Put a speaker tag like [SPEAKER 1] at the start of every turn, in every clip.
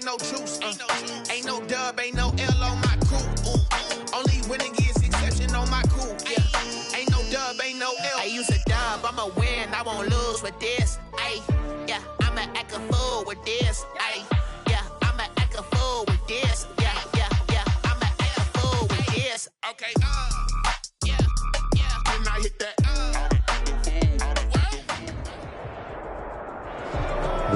[SPEAKER 1] ain't no truce. Ain't no dub, ain't no L on my crew. Only winning is exception on my crew. Yeah. Ain't no dub, ain't no L. I use a dub, I'ma win, I won't lose with this. Ay, yeah, I'ma act a fool with this. Ay, yeah, I'ma act a fool with this. Yeah, I'ma act a fool with this. Okay, yeah, when I hit that,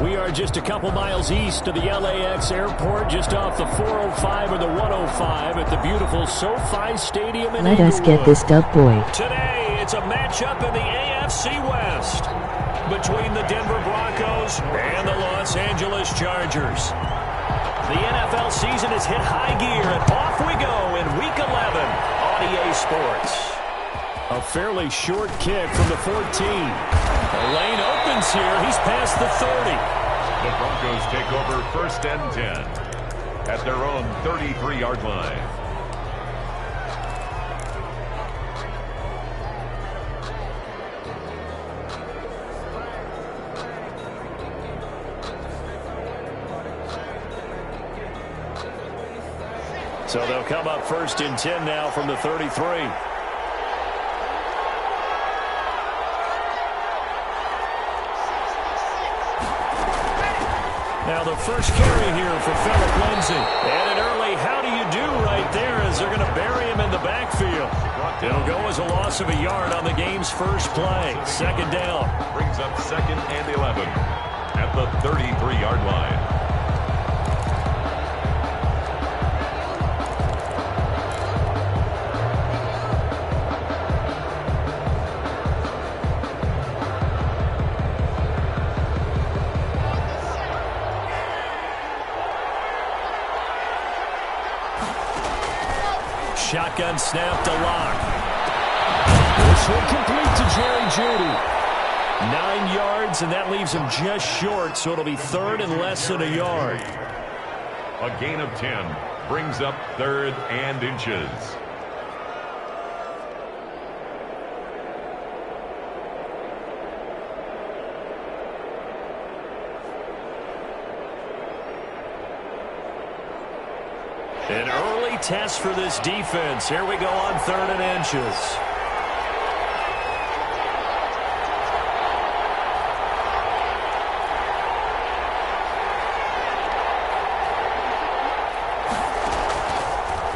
[SPEAKER 2] We are just a couple miles east of the LAX airport, just off the 405 or the 105 at the beautiful SoFi Stadium in
[SPEAKER 3] Let us get this dub, boy.
[SPEAKER 2] Today, it's a matchup in the AFC West between the Denver Broncos and the Los Angeles Chargers. The NFL season has hit high gear, and off we go in Week 11 on EA Sports. A fairly short kick from the 14. The lane opens here. He's past the 30.
[SPEAKER 4] The Broncos take over 1st and 10 at their own 33-yard line.
[SPEAKER 2] So they'll come up 1st and 10 now from the 33. Now the first carry here for Phillip Lindsay. And an early how do you do right there as they're going to bury him in the backfield. It'll go as a loss of a yard on the game's first play. 2nd down.
[SPEAKER 4] Brings up 2nd and 11 at the 33-yard line.
[SPEAKER 2] Shotgun snap to Locke. This one complete to Jerry Jeudy. 9 yards, and that leaves him just short, so it'll be 3rd and less than a yard.
[SPEAKER 4] A gain of 10 brings up 3rd and inches.
[SPEAKER 2] An early test for this defense. Here we go on 3rd and inches.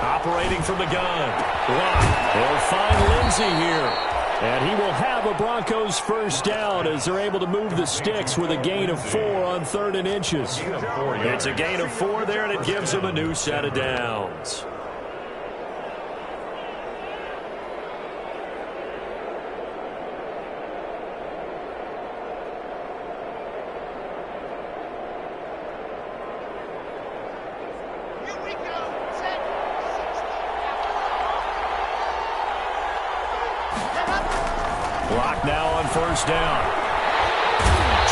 [SPEAKER 2] Operating from the gun. Locke will find Lindsay here. And he will have a Broncos first down as they're able to move the sticks with a gain of 4 on 3rd and inches. It's a gain of 4 there, and it gives them a new set of downs. Block now on 1st down.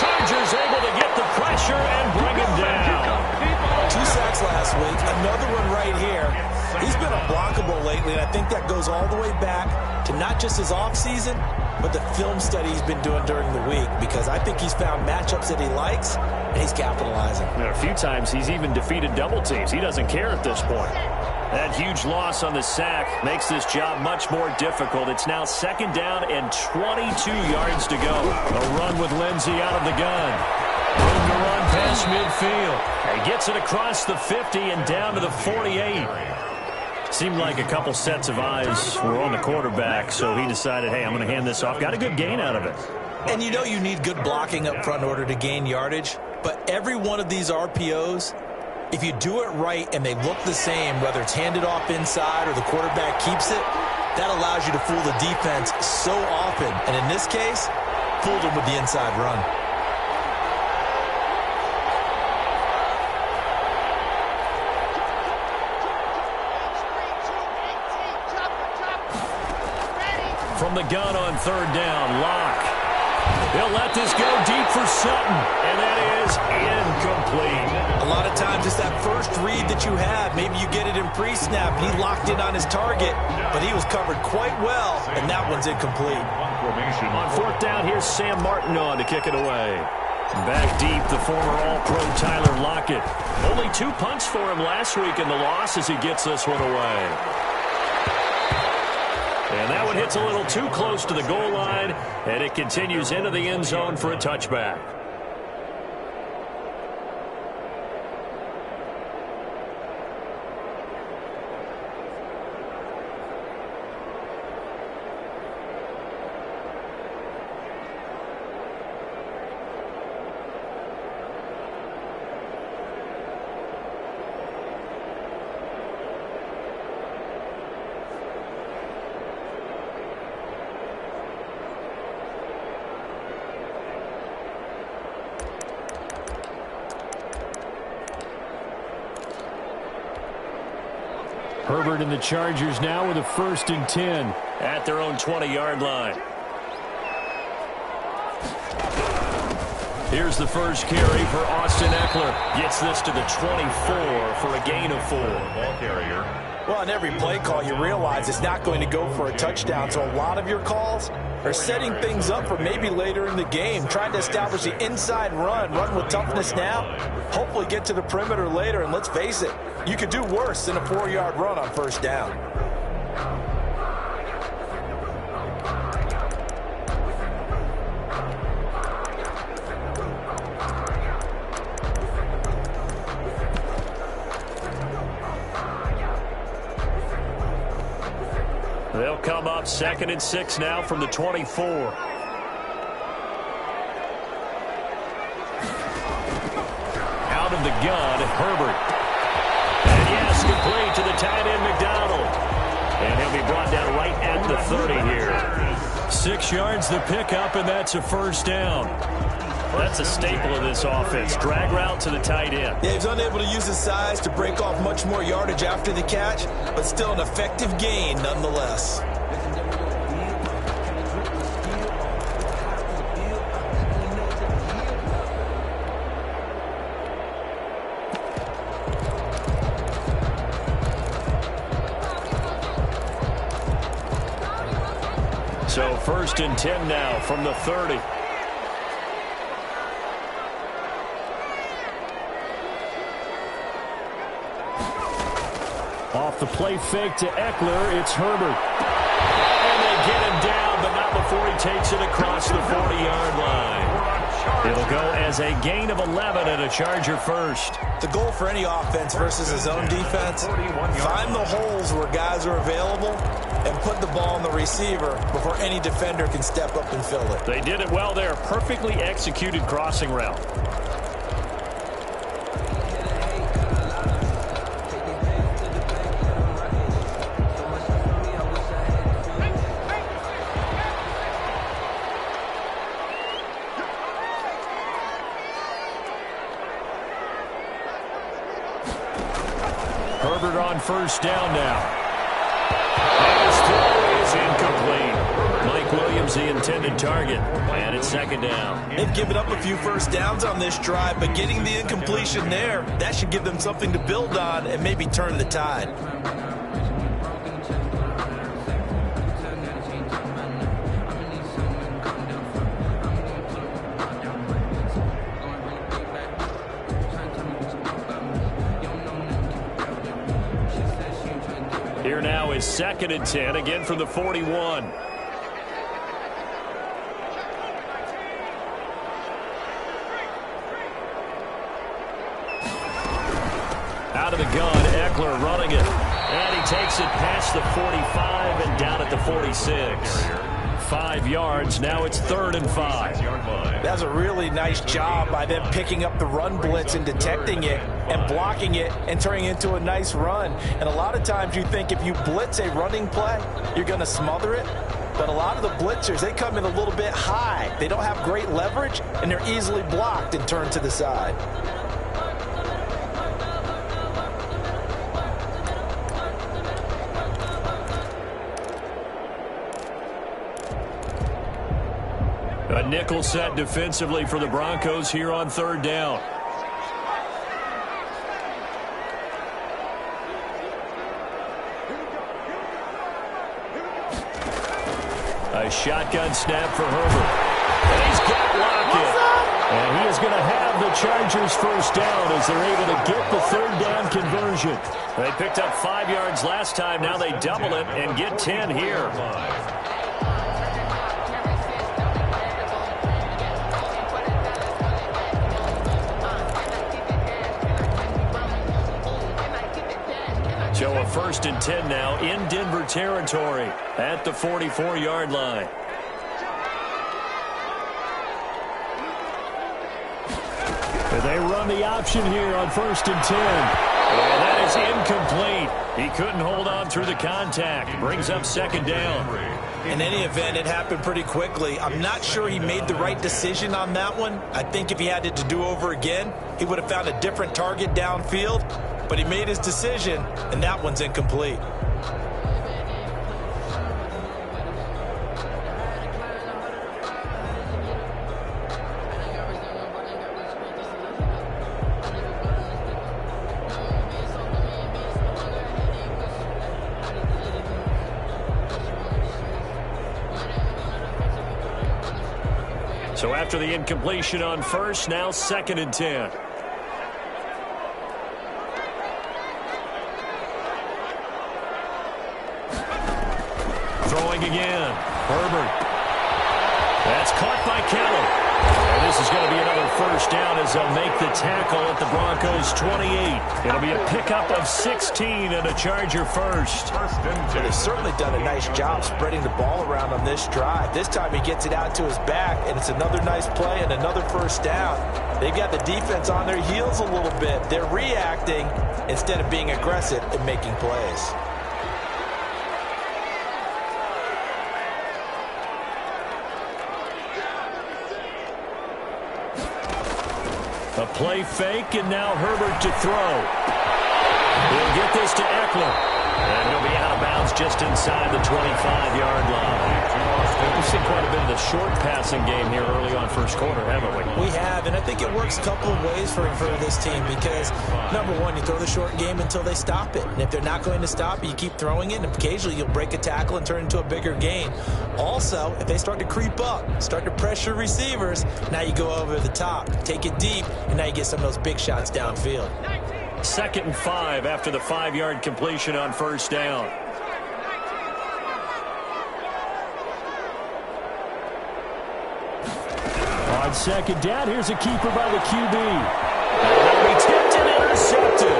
[SPEAKER 2] Chargers able to get the pressure and bring him down.
[SPEAKER 5] 2 sacks last week, another one right here. He's been unblockable lately, and I think that goes all the way back to not just his offseason, but the film study he's been doing during the week, because I think he's found matchups that he likes, and he's capitalizing.
[SPEAKER 2] A few times he's even defeated double teams. He doesn't care at this point. That huge loss on the sack makes this job much more difficult. It's now 2nd down and 22 yards to go. A run with Lindsay out of the gun. Room to run past midfield. He gets it across the 50 and down to the 48. Seemed like a couple sets of eyes were on the quarterback, so he decided, hey, I'm going to hand this off. Got a good gain out of it.
[SPEAKER 5] And you know you need good blocking up front in order to gain yardage, but every one of these RPOs, if you do it right and they look the same, whether it's handed off inside or the quarterback keeps it, that allows you to fool the defense so often. And in this case, fooled them with the inside run.
[SPEAKER 2] From the gun on 3rd down, Locke. He'll let this go deep for Sutton, and that is incomplete.
[SPEAKER 5] A lot of times it's that first read that you have. Maybe you get it in pre-snap, and he locked in on his target, but he was covered quite well, and that one's incomplete.
[SPEAKER 2] On 4th down, here's Sam Martin on to kick it away. Back deep, the former All-Pro Tyler Lockett. Only 2 punts for him last week in the loss as he gets this one away. And that one hits a little too close to the goal line, and it continues into the end zone for a touchback. Herbert and the Chargers now with a 1st and 10 at their own 20-yard line. Here's the first carry for Austin Eckler. Gets this to the 24 for a gain of 4.
[SPEAKER 4] Ball carrier.
[SPEAKER 5] Well, on every play call, you realize it's not going to go for a touchdown, so a lot of your calls are setting things up for maybe later in the game, trying to establish the inside run with toughness now, hopefully get to the perimeter later, and let's face it, you could do worse than a 4-yard run on 1st down.
[SPEAKER 2] They'll come up 2nd and 6 now from the 24. Out of the gun, Herbert. And yes, complete to the tight end, McDonald. And he'll be brought down right at the 30 here. 6 yards the pickup, and that's a 1st down. That's a staple of this offense. Drag route to the tight end.
[SPEAKER 5] Yeah, he's unable to use his size to break off much more yardage after the catch, but still an effective gain nonetheless.
[SPEAKER 2] So 1st and 10 now from the 30. Off the play fake to Eckler, it's Herbert. And they get him down, but not before he takes it across the 40-yard line. It'll go as a gain of 11 and a Charger 1st.
[SPEAKER 5] The goal for any offense versus his own defense, find the holes where guys are available and put the ball on the receiver before any defender can step up and fill it.
[SPEAKER 2] They did it well there. Perfectly executed crossing route. Herbert on 1st down now. And his throw is incomplete. Mike Williams, the intended target. And it's 2nd down.
[SPEAKER 5] They've given up a few 1st downs on this drive, but getting the incompletion there, that should give them something to build on and maybe turn the tide.
[SPEAKER 2] Here now is 2nd and 10, again from the 41. Out of the gun, Eckler running it. And he takes it past the 45 and down at the 46. 5 yards, now it's 3rd and 5.
[SPEAKER 5] That's a really nice job by them picking up the run blitz and detecting it and blocking it and turning it into a nice run. And a lot of times you think if you blitz a running play, you're going to smother it. But a lot of the blitzers, they come in a little bit high. They don't have great leverage, and they're easily blocked and turned to the side.
[SPEAKER 2] A nickel set defensively for the Broncos here on 3rd down. A shotgun snap for Herbert. And he's got Lockett. And he is going to have the Chargers first down as they're able to get the third down conversion. They picked up 5 yards last time. Now they double it and get 10 here. So a 1st and 10 now in Denver territory at the 44-yard line. And they run the option here on 1st and 10. And that is incomplete. He couldn't hold on through the contact. Brings up 2nd down.
[SPEAKER 5] In any event, it happened pretty quickly. I'm not sure he made the right decision on that one. I think if he had it to do over again, he would have found a different target downfield. But he made his decision, and that one's incomplete.
[SPEAKER 2] So after the incompletion on 1st, now 2nd and 10. Throwing again. Herbert. That's caught by Kelly. And this is going to be another 1st down as they'll make the tackle at the Broncos 28. It'll be a pickup of 16 and a Charger first.
[SPEAKER 5] They've certainly done a nice job spreading the ball around on this drive. This time he gets it out to his back, and it's another nice play and another 1st down. They've got the defense on their heels a little bit. They're reacting instead of being aggressive and making plays.
[SPEAKER 2] A play fake, and now Herbert to throw. He'll get this to Eckler. And he'll be out of bounds just inside the 25-yard line. We've seen quite a bit of the short passing game here early on 1st quarter, haven't we?
[SPEAKER 5] We have, and I think it works a couple of ways for this team because, number one, you throw the short game until they stop it. And if they're not going to stop it, you keep throwing it, and occasionally you'll break a tackle and turn it into a bigger gain. Also, if they start to creep up, start to pressure receivers, now you go over the top, take it deep, and now you get some of those big shots downfield.
[SPEAKER 2] 2nd and 5 after the 5-yard completion on 1st down. On 2nd down, here's a keeper by the QB. That'll be tipped and intercepted.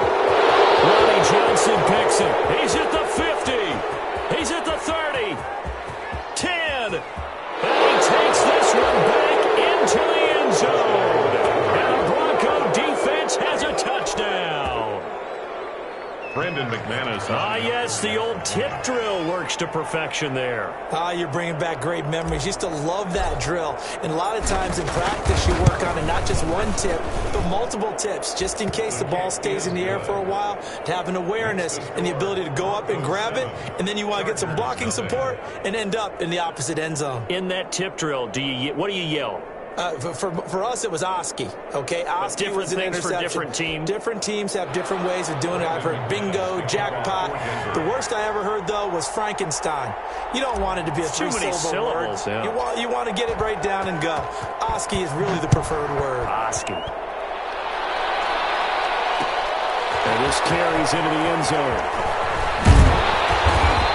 [SPEAKER 2] Ronnie Johnson picks it. He's at the 50. He's at the 30. 10. And he takes this one back into the end zone. And the Bronco defense has a touchdown.
[SPEAKER 4] Brandon McManus.
[SPEAKER 2] Yes, the old tip drill works to perfection there.
[SPEAKER 5] You're bringing back great memories. Used to love that drill. And a lot of times in practice, you work on it, not just one tip, but multiple tips, just in case the ball stays in the air for a while, to have an awareness and the ability to go up and grab it, and then you want to get some blocking support and end up in the opposite end zone.
[SPEAKER 2] In that tip drill, what do you yell?
[SPEAKER 5] For us, it was Oski. Okay, Oski was an interception.
[SPEAKER 2] For different teams.
[SPEAKER 5] Different teams have different ways of doing it. I've heard bingo, jackpot. The worst I ever heard, though, was Frankenstein. You don't want it to be a three-syllable word.
[SPEAKER 2] Yeah.
[SPEAKER 5] You want to get it right down and go. Oski is really the preferred word.
[SPEAKER 2] Oski. And this carries into the end zone.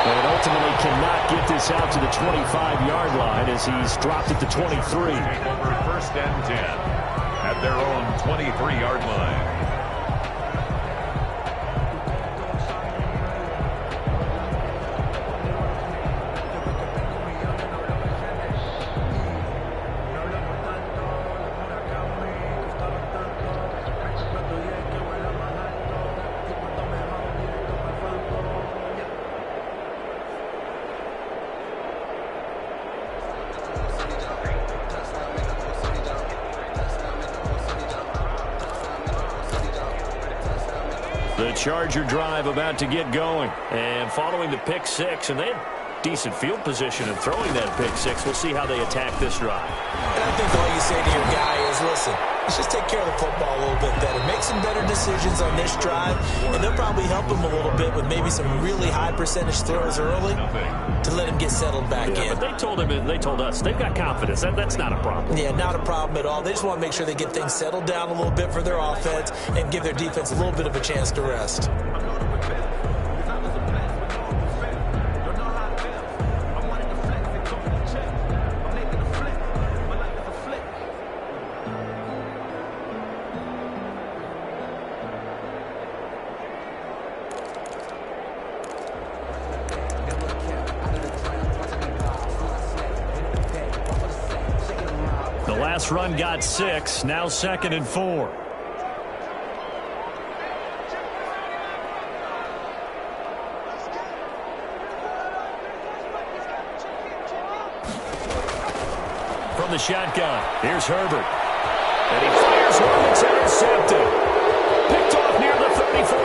[SPEAKER 2] And ultimately cannot get this out to the 25-yard line as he's dropped it to 23.
[SPEAKER 4] Over 1st and 10 at their own 23-yard line.
[SPEAKER 2] The Charger drive about to get going. And following the pick six, and they had decent field position in throwing that pick six. We'll see how they attack this drive.
[SPEAKER 5] And I think all you say to your guy is, listen, Let's just take care of the football a little bit better. Make some better decisions on this drive, and they'll probably help him a little bit with maybe some really high percentage throws early to let him get settled back in.
[SPEAKER 2] But they told us they've got confidence. That's not a problem.
[SPEAKER 5] Yeah, not a problem at all. They just want to make sure they get things settled down a little bit for their offense and give their defense a little bit of a chance to rest.
[SPEAKER 2] Last run got 6, now 2nd and 4. From the shotgun, here's Herbert. And he fires one that's intercepted. Picked off near the 34.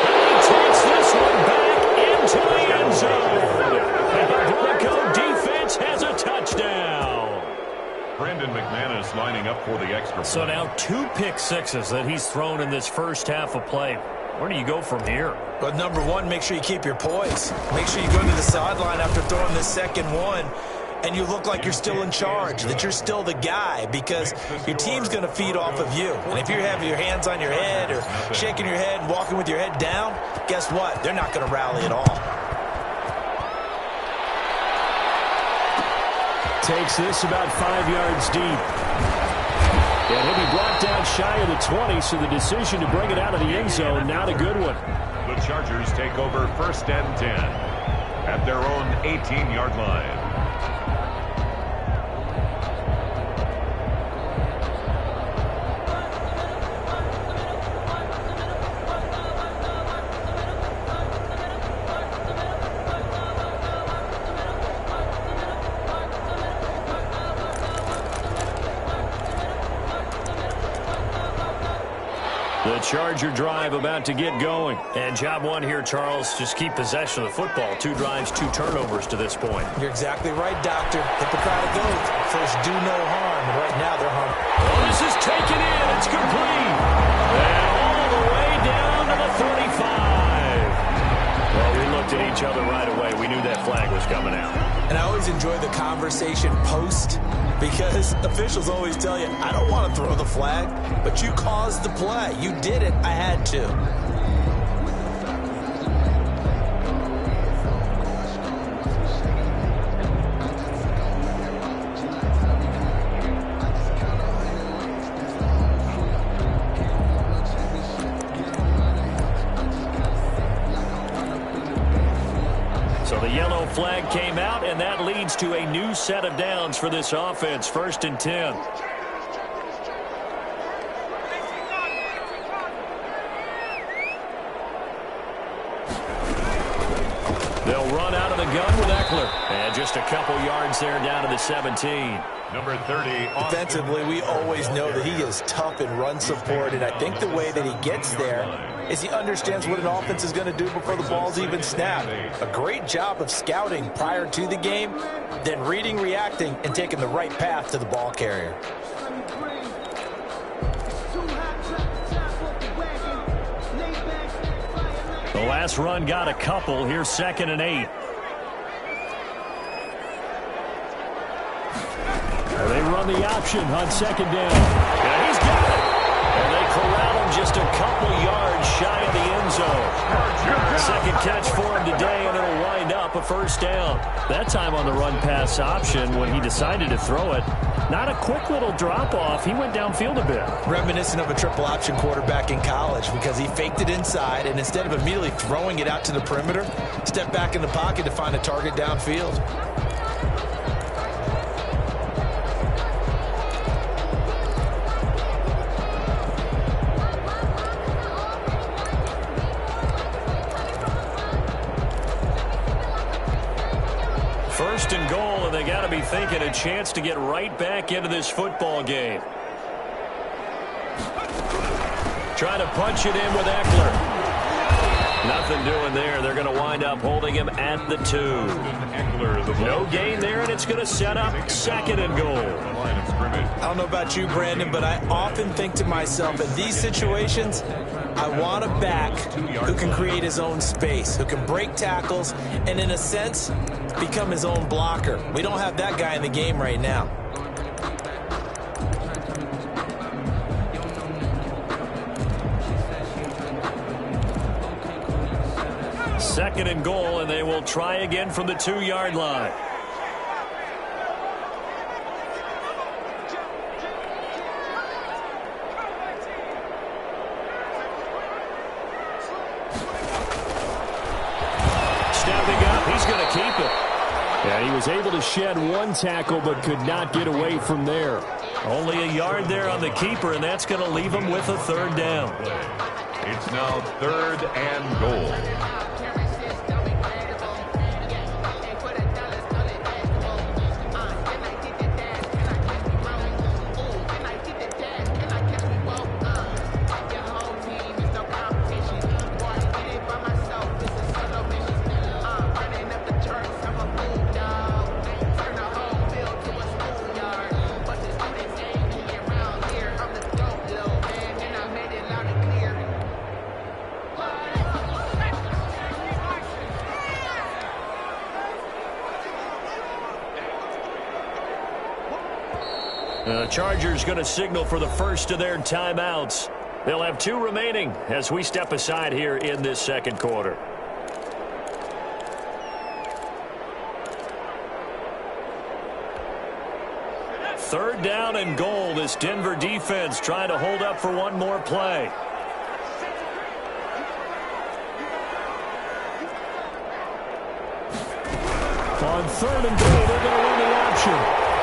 [SPEAKER 2] And he takes this one back into the end zone. And the Bronco defense has a touchdown.
[SPEAKER 4] Brandon McManus lining up for the extra.
[SPEAKER 2] So now 2 pick sixes that he's thrown in this first half of play. Where do you go from here?
[SPEAKER 5] But number one, make sure you keep your poise. Make sure you go to the sideline after throwing this second one, and you look like you're still in charge, that you're still the guy, because your team's going to feed off of you. And if you're having your hands on your head or shaking your head and walking with your head down, guess what? They're not going to rally at all.
[SPEAKER 2] Takes this about 5 yards deep. And he'll be brought down shy of the 20, so the decision to bring it out of the end zone, not a good one.
[SPEAKER 4] The Chargers take over 1st and 10 at their own 18-yard line.
[SPEAKER 2] The Charger drive about to get going. And job one here, Charles, just keep possession of the football. 2 drives, 2 turnovers to this point.
[SPEAKER 5] You're exactly right, Doctor. Hippocratic oath. First, do no harm. And right now, they're harm.
[SPEAKER 2] Oh, this is taken in. It's complete. And all the way down to the 35. Well, we looked at each other right away. We knew that flag was coming out.
[SPEAKER 5] And I always enjoy the conversation post, because officials always tell you, I don't want to throw the flag, but you caused the play. You did it. I had to.
[SPEAKER 2] So the yellow flag came out, and that leads to a new set of downs for this offense. 1st and 10. They'll run out of the gun with Eckler. And just a couple yards there down to the 17.
[SPEAKER 4] Number 30.
[SPEAKER 5] Defensively, we always know that he is tough in run support, and I think the way that he gets there is he understands what an offense is going to do before the ball's even snapped. A great job of scouting prior to the game, then reading, reacting, and taking the right path to the ball carrier.
[SPEAKER 2] The last run got a couple. Here's 2nd and 8. They run the option on 2nd down. And he's got it. And they corral him just a couple yards shy of the end zone. Second catch for him today, and it'll wind up a 1st down. That time on the run-pass option when he decided to throw it. Not a quick little drop-off. He went downfield a bit.
[SPEAKER 5] Reminiscent of a triple option quarterback in college, because he faked it inside, and instead of immediately throwing it out to the perimeter, stepped back in the pocket to find a target downfield.
[SPEAKER 2] First and goal, and they got to be thinking a chance to get right back into this football game. Trying to punch it in with Eckler. Nothing doing there. They're going to wind up holding him at the 2. No gain there, and it's going to set up 2nd and goal.
[SPEAKER 5] I don't know about you, Brandon, but I often think to myself, in these situations, I want a back who can create his own space, who can break tackles, and in a sense, become his own blocker. We don't have that guy in the game right now.
[SPEAKER 2] Second and goal, and they will try again from the 2-yard line. Stepping up, he's going to keep it.
[SPEAKER 3] Yeah, he was able to shed one tackle but could not get away from there.
[SPEAKER 2] Only a yard there on the keeper, and that's going to leave him with a 3rd down.
[SPEAKER 4] It's now 3rd and goal.
[SPEAKER 2] The Chargers going to signal for the first of their timeouts. They'll have 2 remaining as we step aside here in this 2nd quarter. Third down and goal. This Denver defense trying to hold up for one more play.
[SPEAKER 3] On 3rd and goal, they're going to run the option.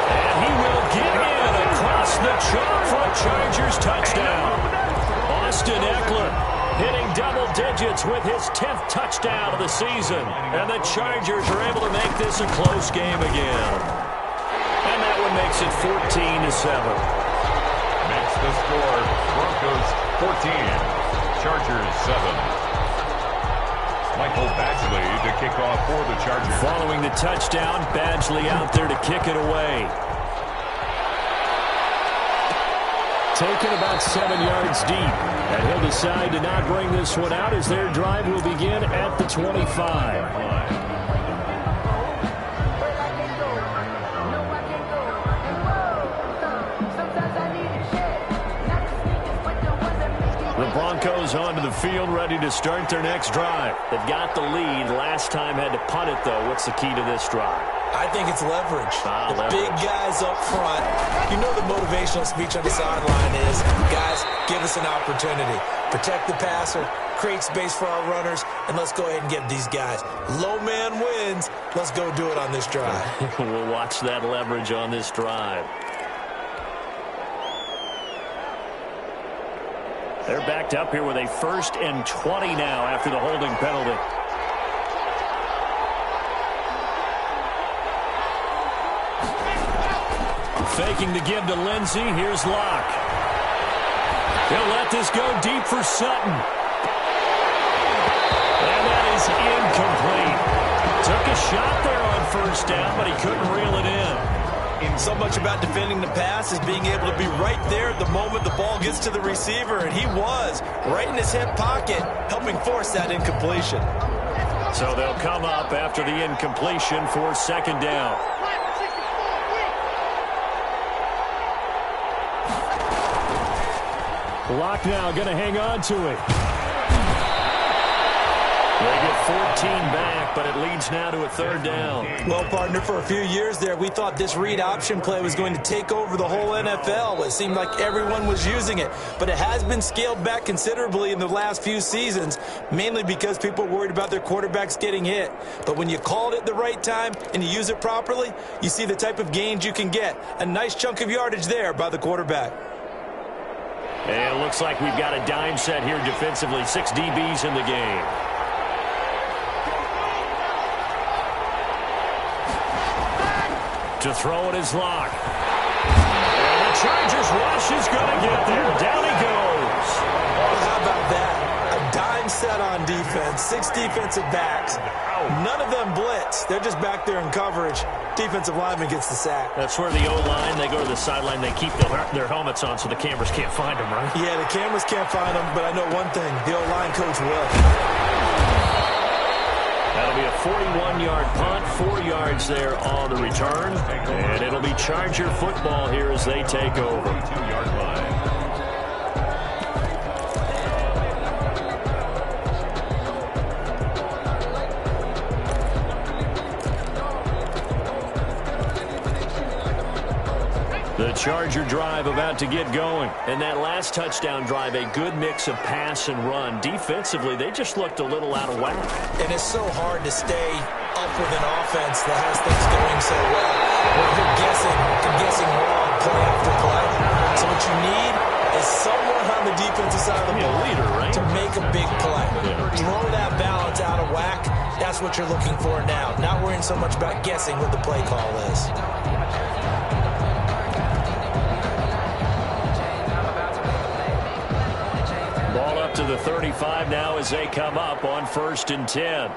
[SPEAKER 2] And he will get in across the chalk for a Chargers touchdown. Austin Eckler hitting double digits with his 10th touchdown of the season. And the Chargers are able to make this a close game again. And that one makes it 14-7.
[SPEAKER 4] Makes the score Broncos 14, Chargers 7. Michael Badgley to kick off for the Chargers.
[SPEAKER 2] Following the touchdown, Badgley out there to kick it away.
[SPEAKER 3] Taken about 7 yards deep. And he'll decide to not bring this one out as their drive will begin at the 25.
[SPEAKER 2] The Broncos onto the field, ready to start their next drive. They've got the lead. Last time had to punt it, though. What's the key to this drive?
[SPEAKER 5] I think it's leverage. The
[SPEAKER 2] leverage.
[SPEAKER 5] Big guys up front. You know the motivational speech on the sideline is, guys, give us an opportunity. Protect the passer, create space for our runners, and let's go ahead and get these guys. Low man wins. Let's go do it on this drive.
[SPEAKER 2] We'll watch that leverage on this drive. They're backed up here with a 1st and 20 now after the holding penalty. Faking the give to Lindsey. Here's Locke. He'll let this go deep for Sutton. And that is incomplete. Took a shot there on 1st down, but he couldn't reel it in.
[SPEAKER 5] So much about defending the pass is being able to be right there at the moment the ball gets to the receiver, and he was right in his hip pocket, helping force that incompletion.
[SPEAKER 2] So they'll come up after the incompletion for 2nd down.
[SPEAKER 3] Locke now going to hang on to it.
[SPEAKER 2] They get 14 back, but it leads now to a 3rd down.
[SPEAKER 5] Well, partner, for a few years there, we thought this read option play was going to take over the whole NFL. It seemed like everyone was using it, but it has been scaled back considerably in the last few seasons, mainly because people are worried about their quarterbacks getting hit. But when you call it at the right time and you use it properly, you see the type of gains you can get. A nice chunk of yardage there by the quarterback.
[SPEAKER 2] And it looks like we've got a dime set here defensively. 6 DBs in the game. To throw it is Locke. And the Chargers rush is going to get there. Down he goes.
[SPEAKER 5] How about that? A dime them set on defense, 6 defensive backs. None of them blitz. They're just back there in coverage. Defensive lineman gets the sack.
[SPEAKER 2] That's where the O-line, they go to the sideline, they keep their helmets on so the cameras can't find them, right?
[SPEAKER 5] Yeah, the cameras can't find them, but I know one thing. The O-line coach will.
[SPEAKER 2] That'll be a 41-yard punt, 4 yards there on the return. And it'll be Charger football here as they take over.
[SPEAKER 4] 2-yard line.
[SPEAKER 2] The Charger drive about to get going. And that last touchdown drive, a good mix of pass and run. Defensively, they just looked a little out of whack.
[SPEAKER 5] And it's so hard to stay up with an offense that has things going so well. When you're guessing wrong play after play. So what you need is someone on the defensive side of the ball
[SPEAKER 2] leader, right?
[SPEAKER 5] to make a big play. Throw that balance out of whack. That's what you're looking for now. Not worrying so much about guessing what the play call is.
[SPEAKER 2] Ball up to the 35 now as they come up on 1st and 10.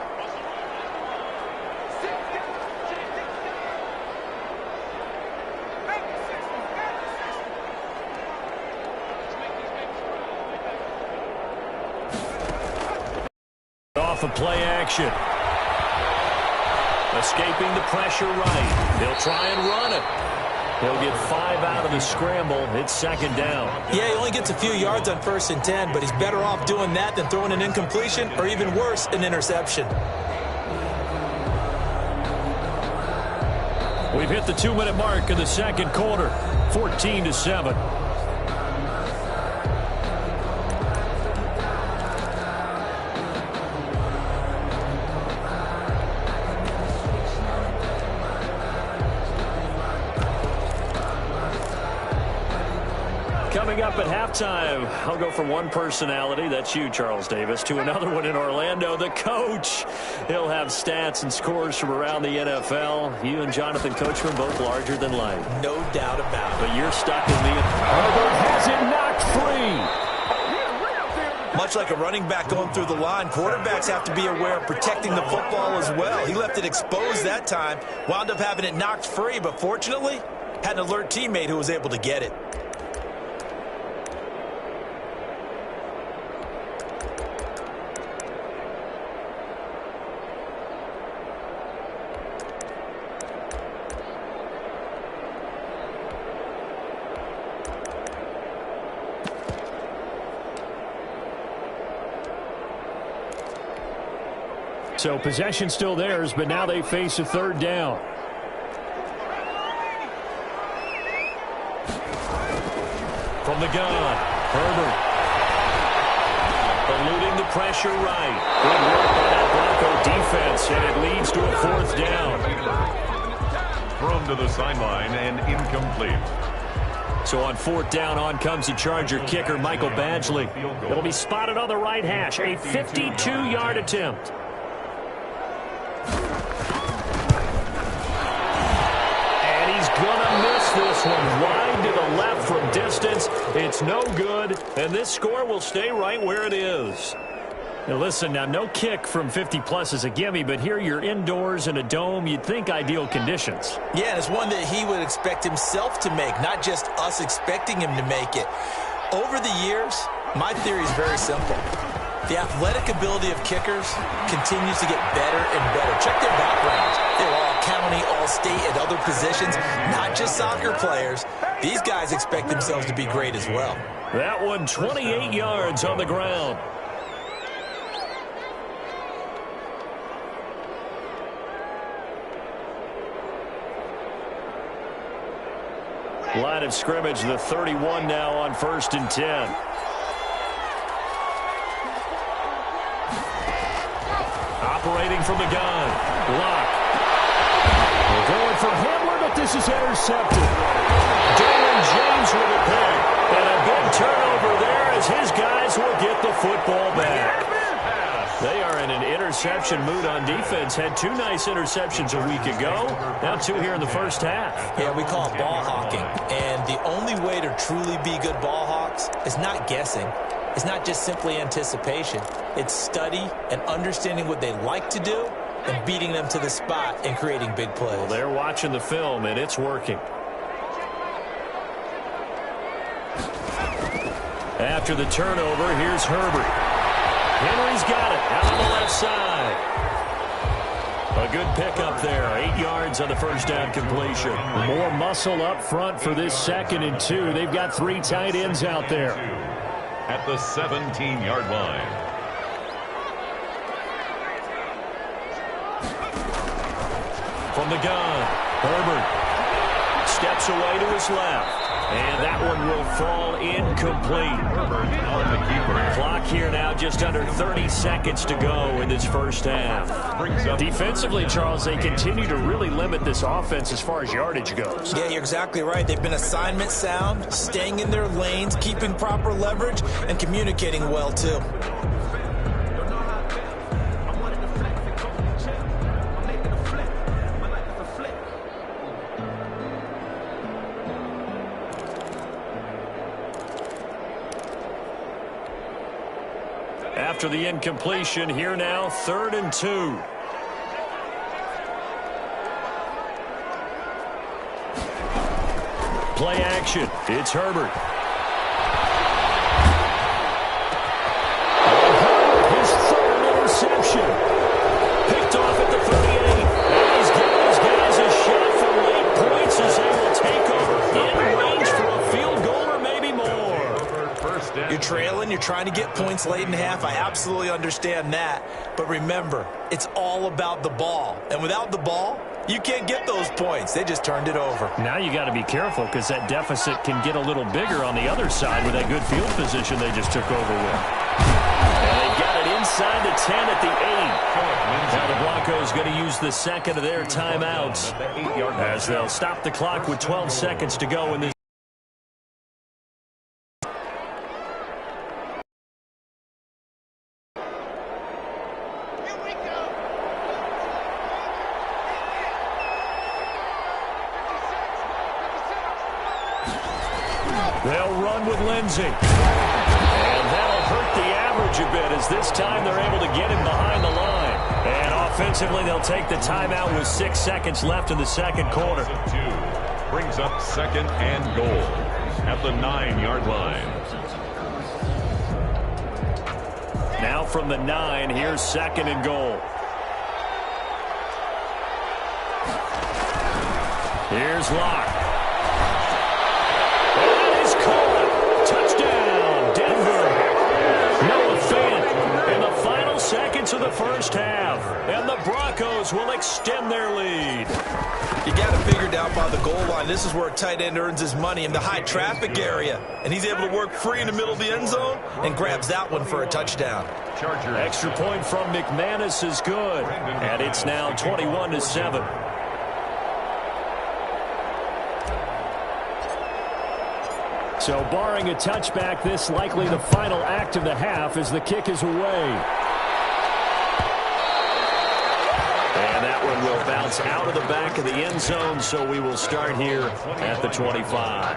[SPEAKER 2] Off of play action. Escaping the pressure right. They'll try and run it. He'll get 5 out of the scramble. It's 2nd down.
[SPEAKER 5] Yeah, he only gets a few yards on 1st and 10, but he's better off doing that than throwing an incompletion or even worse, an interception.
[SPEAKER 2] We've hit the 2-minute mark in the 2nd quarter. 14-7. Coming up at halftime, I'll go from one personality, that's you, Charles Davis, to another one in Orlando, the coach. He'll have stats and scores from around the NFL. You and Jonathan Coachman both larger than life.
[SPEAKER 5] No doubt about it.
[SPEAKER 2] But you're stuck in the...
[SPEAKER 3] Herbert has it knocked free.
[SPEAKER 5] Much like a running back going through the line, quarterbacks have to be aware of protecting the football as well. He left it exposed that time, wound up having it knocked free, but fortunately, had an alert teammate who was able to get it.
[SPEAKER 3] So possession still theirs, but now they face a 3rd down.
[SPEAKER 2] From the gun, Herbert. Eluding the pressure right. Good work by that Bronco defense, and it leads to a 4th down.
[SPEAKER 4] Thrown to the sideline and incomplete.
[SPEAKER 2] So on 4th down, on comes the Charger kicker, Michael Badgley. It'll be spotted on the right hash, a 52-yard attempt. Gonna miss this one wide to the left from distance. It's no good, and this score will stay right where it is. Now listen, now no kick from 50-plus is a gimme, but here you're indoors in a dome. You'd think ideal conditions.
[SPEAKER 5] Yeah, and it's one that he would expect himself to make, not just us expecting him to make it. Over the years, my theory is very simple. The athletic ability of kickers continues to get better and better. Check their backgrounds. They're all county, all state, and other positions, not just soccer players. These guys expect themselves to be great as well.
[SPEAKER 2] That one 28 yards on the ground. Line of scrimmage, the 31 now on 1st and 10. Operating from the gun. Lock.
[SPEAKER 3] They're going for Hamler, but this is intercepted.
[SPEAKER 2] Darren James with a pick. And a big turnover there as his guys will get the football back. They are in an interception mood on defense. Had 2 nice interceptions a week ago. Now 2 here in the first half.
[SPEAKER 5] Yeah, we call it ball hawking. And the only way to truly be good ball hawks is not guessing. is not just simply anticipation. It's study and understanding what they like to do and beating them to the spot and creating big plays.
[SPEAKER 2] Well, they're watching the film, and it's working. After the turnover, here's Herbert. Henry's got it out on the left side. A good pickup there. 8 yards on the first down completion.
[SPEAKER 3] More muscle up front for this 2nd and 2. They've got 3 tight ends out there.
[SPEAKER 4] At the 17-yard line.
[SPEAKER 2] From the gun, Herbert steps away to his left. And that one will fall incomplete.
[SPEAKER 4] Herbert on the keeper.
[SPEAKER 2] Clock here now, just under 30 seconds to go in this first half. Defensively, Charles, they continue to really limit this offense as far as yardage goes.
[SPEAKER 5] Yeah, you're exactly right. They've been assignment sound, staying in their lanes, keeping proper leverage, and communicating well, too.
[SPEAKER 2] After the incompletion, here now, 3rd and 2. Play action. It's Herbert.
[SPEAKER 3] His 3rd interception.
[SPEAKER 2] Picked off at the 38. And he's giving his guys a shot for late points as they will take over in range for a field goal or maybe more.
[SPEAKER 5] You're trailing, you're trying to get points late in half. I absolutely understand that. But remember, it's all about the ball. And without the ball, you can't get those points. They just turned it over.
[SPEAKER 2] Now you got to be careful because that deficit can get a little bigger on the other side with that good field position they just took over with. And they got it inside the 10 at the 8. Now the Broncos going to use the 2nd of their timeouts as they'll stop the clock with 12 seconds to go in this. They'll run with Lindsey. And that'll hurt the average a bit as this time they're able to get him behind the line. And offensively, they'll take the timeout with 6 seconds left in the 2nd quarter.
[SPEAKER 4] Brings up 2nd and goal at the 9-yard line.
[SPEAKER 2] Now from the 9, here's 2nd and goal. Here's Locke. Touchdown, Denver. Noah Fant in the final seconds of the first half. And the Broncos will extend their lead.
[SPEAKER 5] You got to figure down by the goal line. This is where a tight end earns his money in the high traffic area. And he's able to work free in the middle of the end zone and grabs that one for a touchdown.
[SPEAKER 2] Extra point from McManus is good. And it's now 21-7.
[SPEAKER 3] So barring a touchback, this likely the final act of the half as the kick is away.
[SPEAKER 2] And that one will bounce out of the back of the end zone, so we will start here at the 25.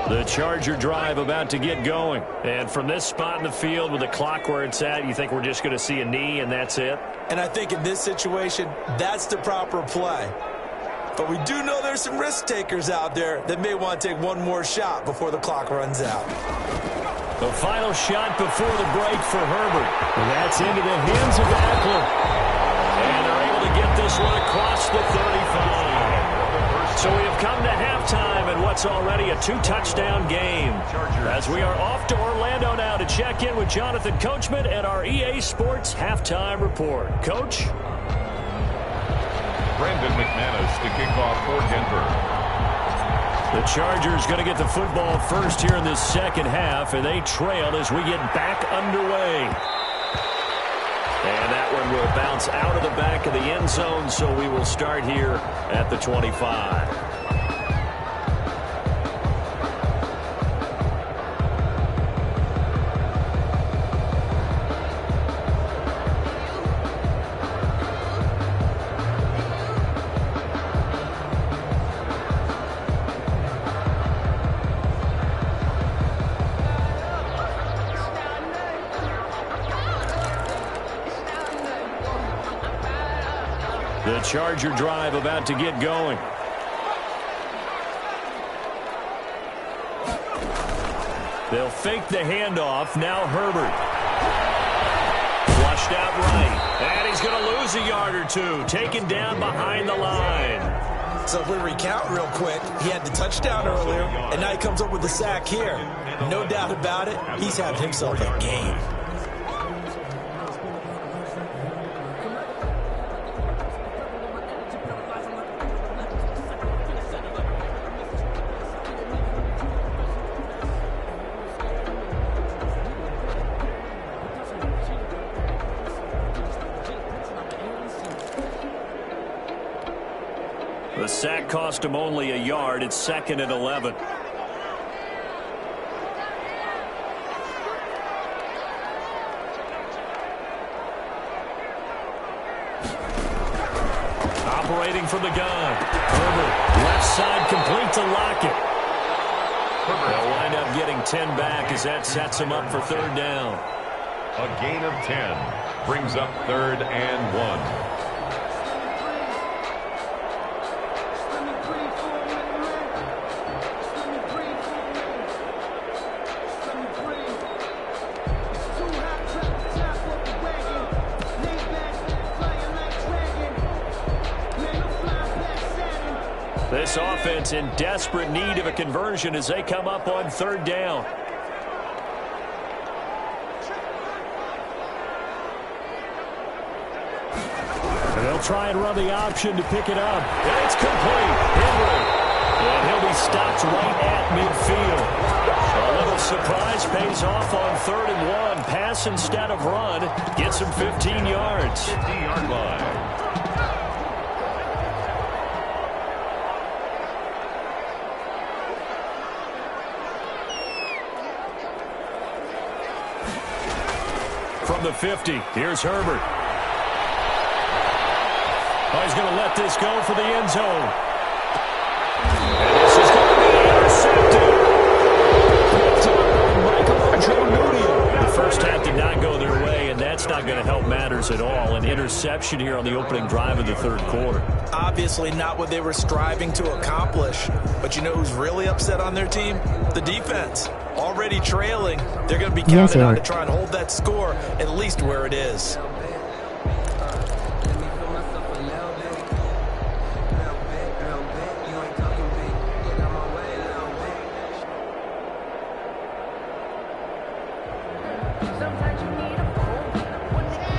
[SPEAKER 2] The Charger drive about to get going. And from this spot in the field with the clock where it's at, you think we're just going to see a knee and that's it?
[SPEAKER 5] And I think in this situation, that's the proper play. But we do know there's some risk takers out there that may want to take one more shot before the clock runs out.
[SPEAKER 2] The final shot before the break for Herbert. And that's into the hands of Eckler. And they're able to get this one across the 35. So we have come to halftime in what's already a 2-touchdown game. As we are off to Orlando now to check in with Jonathan Coachman and our EA Sports Halftime Report. Coach?
[SPEAKER 4] Brandon McManus to kick off for Denver.
[SPEAKER 2] The Chargers going to get the football first here in this second half, and they trail as we get back underway. And that one will bounce out of the back of the end zone, so we will start here at the 25. The Charger drive about to get going. They'll fake the handoff. Now Herbert. Flushed out right. And he's going to lose a yard or two. Taken down behind the line.
[SPEAKER 5] So if we recount real quick, he had the touchdown earlier, and now he comes up with the sack here. No doubt about it, he's having himself a game.
[SPEAKER 2] The sack cost him only a yard. It's 2nd and 11. Operating from the gun. Herbert, left side complete to Lockett. They'll wind up getting 10 back as that sets him up for 3rd down.
[SPEAKER 4] A gain of 10 brings up 3rd and 1.
[SPEAKER 2] This offense in desperate need of a conversion as they come up on 3rd down. And they'll try and run the option to pick it up. And it's complete. Henry. And he'll be stopped right at midfield. A little surprise pays off on 3rd and 1. Pass instead of run. Gets him 15 yards.
[SPEAKER 4] 50-yard line.
[SPEAKER 2] From the 50, here's Herbert. Oh, he's going to let this go for the end zone. And this is going to be intercepted. Picked up by Michael. The first half did not go their way, and that's not going to help matters at all. An interception here on the opening drive of the 3rd quarter.
[SPEAKER 5] Obviously not what they were striving to accomplish. But you know who's really upset on their team? The defense. Already trailing. They're going to be counting on to try and hold that score at least where it is.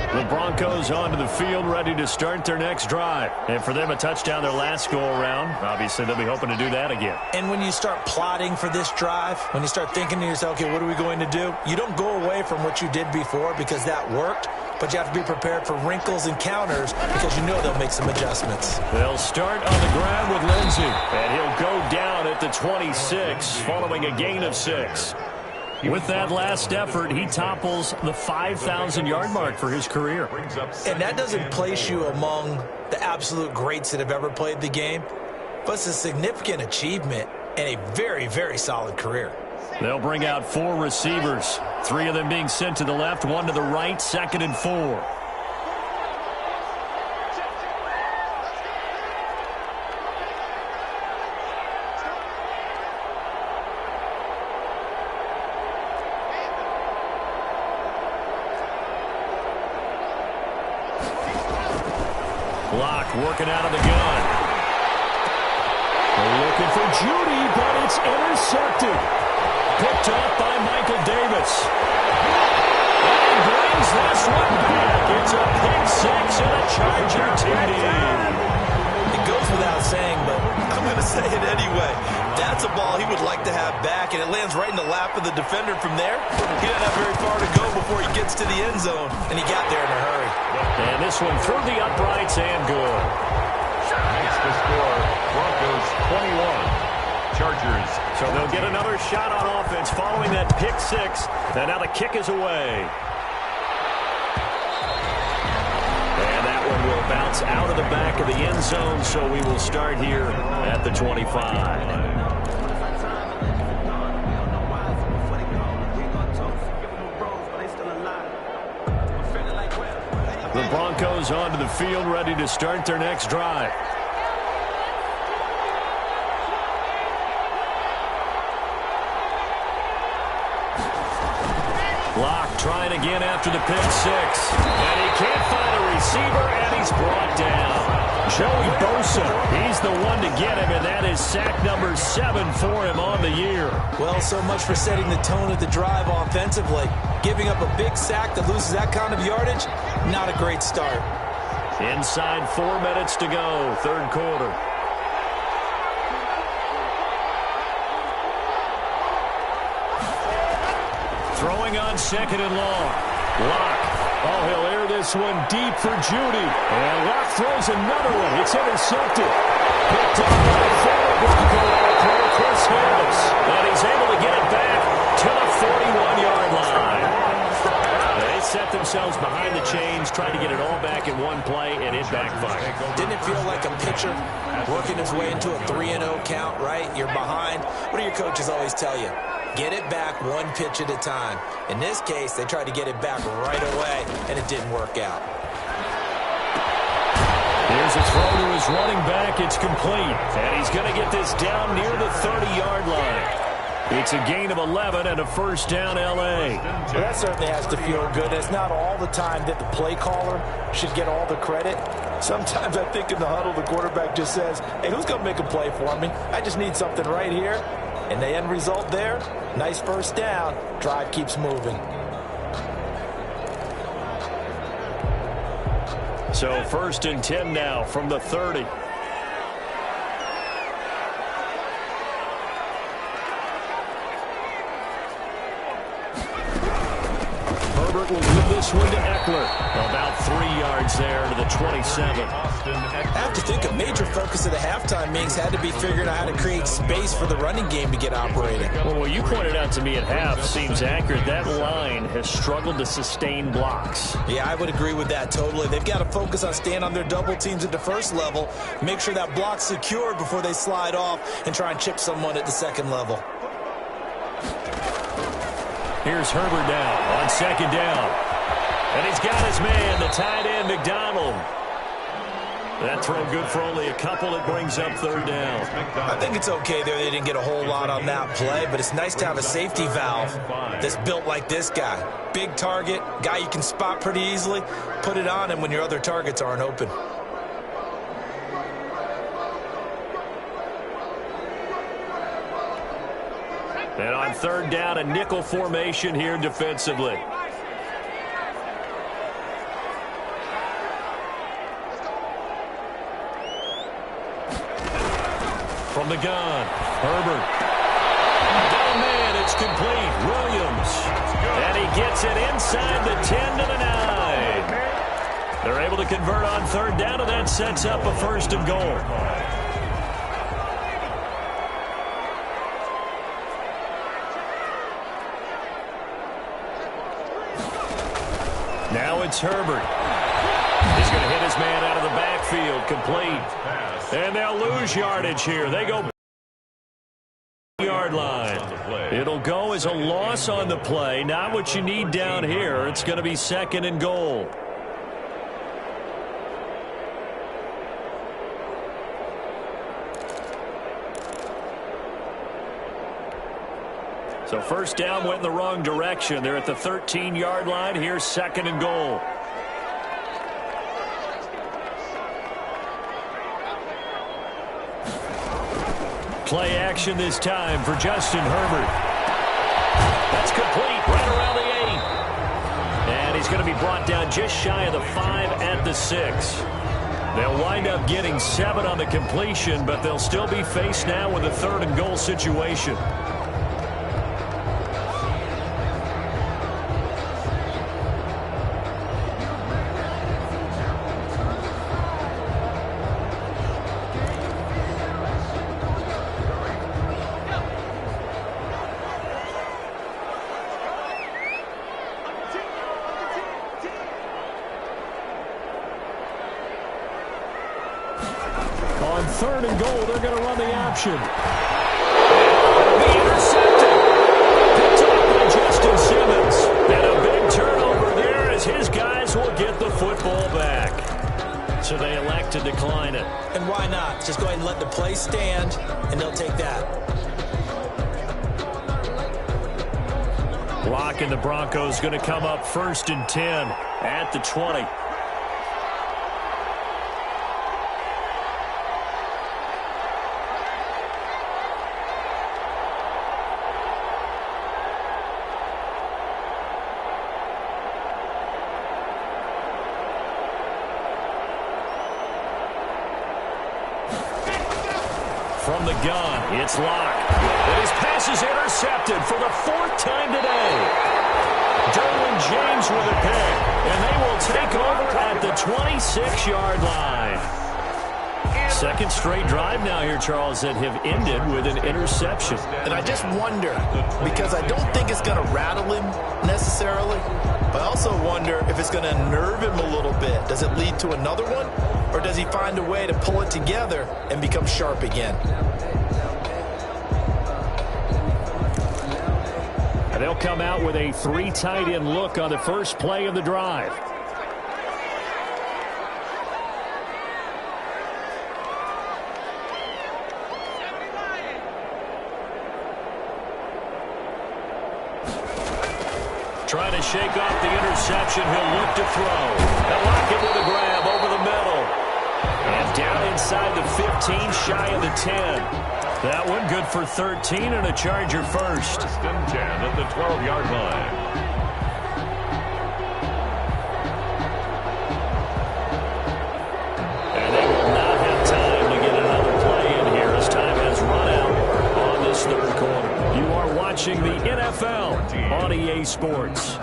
[SPEAKER 2] The Broncos onto the field, ready to start their next drive. And for them, a touchdown their last go-around. Obviously, they'll be hoping to do that again.
[SPEAKER 5] And when you start plotting for this drive, when you start thinking to yourself, okay, what are we going to do? You don't go away from what you did before because that worked, but you have to be prepared for wrinkles and counters because you know they'll make some adjustments.
[SPEAKER 2] They'll start on the ground with Lindsey, and he'll go down at the 26 following a gain of 6. With that last effort, he topples the 5,000-yard mark for his career.
[SPEAKER 5] And that doesn't place you among the absolute greats that have ever played the game, but it's a significant achievement and a very, very solid career.
[SPEAKER 2] They'll bring out 4 receivers, 3 of them being sent to the left, 1 to the right, 2nd and 4. Block working out of the gun. They're looking for Judy, but it's intercepted. Picked up by Michael Davis. And brings this one back. It's a pick 6 and a Charger TD.
[SPEAKER 5] It goes without saying, but I'm going to say it anyway. That's a ball he would like to have back, and it lands right in the lap of the defender from there. He doesn't have very far to go before he gets to the end zone, and he got there in a hurry.
[SPEAKER 2] And this one through the uprights and good.
[SPEAKER 4] Makes the score Broncos 21, Chargers.
[SPEAKER 2] So they'll get another shot on offense following that pick six. And now the kick is away. And that one will bounce out of the back of the end zone, so we will start here at the 25. The Broncos onto the field, ready to start their next drive. Locke trying again after the pick six. And he can't find a receiver, and he's brought down. Joey Bosa, he's the one to get him, and that is sack number 7 for him on the year.
[SPEAKER 5] Well, so much for setting the tone of the drive offensively. Giving up a big sack that loses that kind of yardage, not a great start.
[SPEAKER 2] Inside 4 minutes to go, third quarter. Throwing on second and long. Locke. Oh, he'll air this one deep for Judy. And Locke throws another one. It's intercepted. Picked up by former Bronco player Chris Harris. And he's able to get it back to the 41-yard line. They set themselves behind the chains, tried to get it all back in one play, and it backfired.
[SPEAKER 5] Didn't it feel like a pitcher working his way into a 3-0 count, right? You're behind. What do your coaches always tell you? Get it back one pitch at a time. In this case, they tried to get it back right away, and it didn't work out.
[SPEAKER 2] Here's a throw to his running back. It's complete. And he's going to get this down near the 30-yard line. It's a gain of 11 and a first down, L.A.
[SPEAKER 6] Well, that certainly has to feel good. It's not all the time that the play caller should get all the credit. Sometimes I think in the huddle, the quarterback just says, hey, who's going to make a play for me? I just need something right here. And the end result there, nice first down. Drive keeps moving.
[SPEAKER 2] So first and 10 now from the 30. Herbert will give this one to Eckler. About 3 yards there to the 27.
[SPEAKER 5] I have to think a major focus of the halftime meetings had to be figuring out how to create space for the running game to get operating.
[SPEAKER 2] Well, what you pointed out to me at half seems accurate. That line has struggled to sustain blocks.
[SPEAKER 5] Yeah, I would agree with that totally. They've got to focus on staying on their double teams at the first level, make sure that block's secured before they slide off and try and chip someone at the second level.
[SPEAKER 2] Here's Herbert now on second down. And he's got his man, the tight end, McDonald. That throw good for only a couple. It brings up third down.
[SPEAKER 5] I think it's okay there. They didn't get a whole lot on that play, but it's nice to have a safety valve that's built like this guy. Big target, guy you can spot pretty easily. Put it on him when your other targets aren't open.
[SPEAKER 2] And on third down, a nickel formation here defensively. From the gun, Herbert. Oh, man, it's complete. Williams. And he gets it inside the 10 to the 9. They're able to convert on third down, and that sets up a first and goal. Now it's Herbert. He's going to hit his man out of the backfield, complete. And they'll lose yardage here. They go yard line. It'll go as a loss on the play. Not what you need down here. It's going to be second and goal. So first down went in the wrong direction. They're at the 13-yard line. Here's second and goal. Play action this time for Justin Herbert. That's complete right around the 8. And he's going to be brought down just shy of the 5 at the 6. They'll wind up getting 7 on the completion, but they'll still be faced now with a third and goal situation.
[SPEAKER 3] 3rd and goal. They're going to run the option.
[SPEAKER 2] It'll be intercepted. Picked off by Justin Simmons. And a big turnover there as his guys will get the football back. So they elect to decline it.
[SPEAKER 5] And why not? Just go ahead and let the play stand, and they'll take that.
[SPEAKER 2] Block and the Broncos going to come up 1st and 10 at the 20. From the gun, it's Locke. And his pass is intercepted for the 4th time today. Derwin James with a pick. And they will take over at the 26-yard line. 2nd straight drive now here, Charles, that have ended with an interception.
[SPEAKER 6] And I just wonder, because I don't think it's going to rattle him necessarily, but I also wonder if it's going to unnerve him a little bit. Does it lead to another one? Or does he find a way to pull it together and become sharp again?
[SPEAKER 3] And they'll come out with a 3 tight end look on the first play of the drive.
[SPEAKER 2] Trying to shake off the interception. He'll look to throw. And Lockett with a grab over the middle. And down inside the 15, shy of the 10. That one good for 13 and a Charger first.
[SPEAKER 4] 1st and 10 at the 12-yard line.
[SPEAKER 2] And they will not have time to get another play in here as time has run out on this 3rd quarter.
[SPEAKER 3] You are watching the NFL on EA Sports.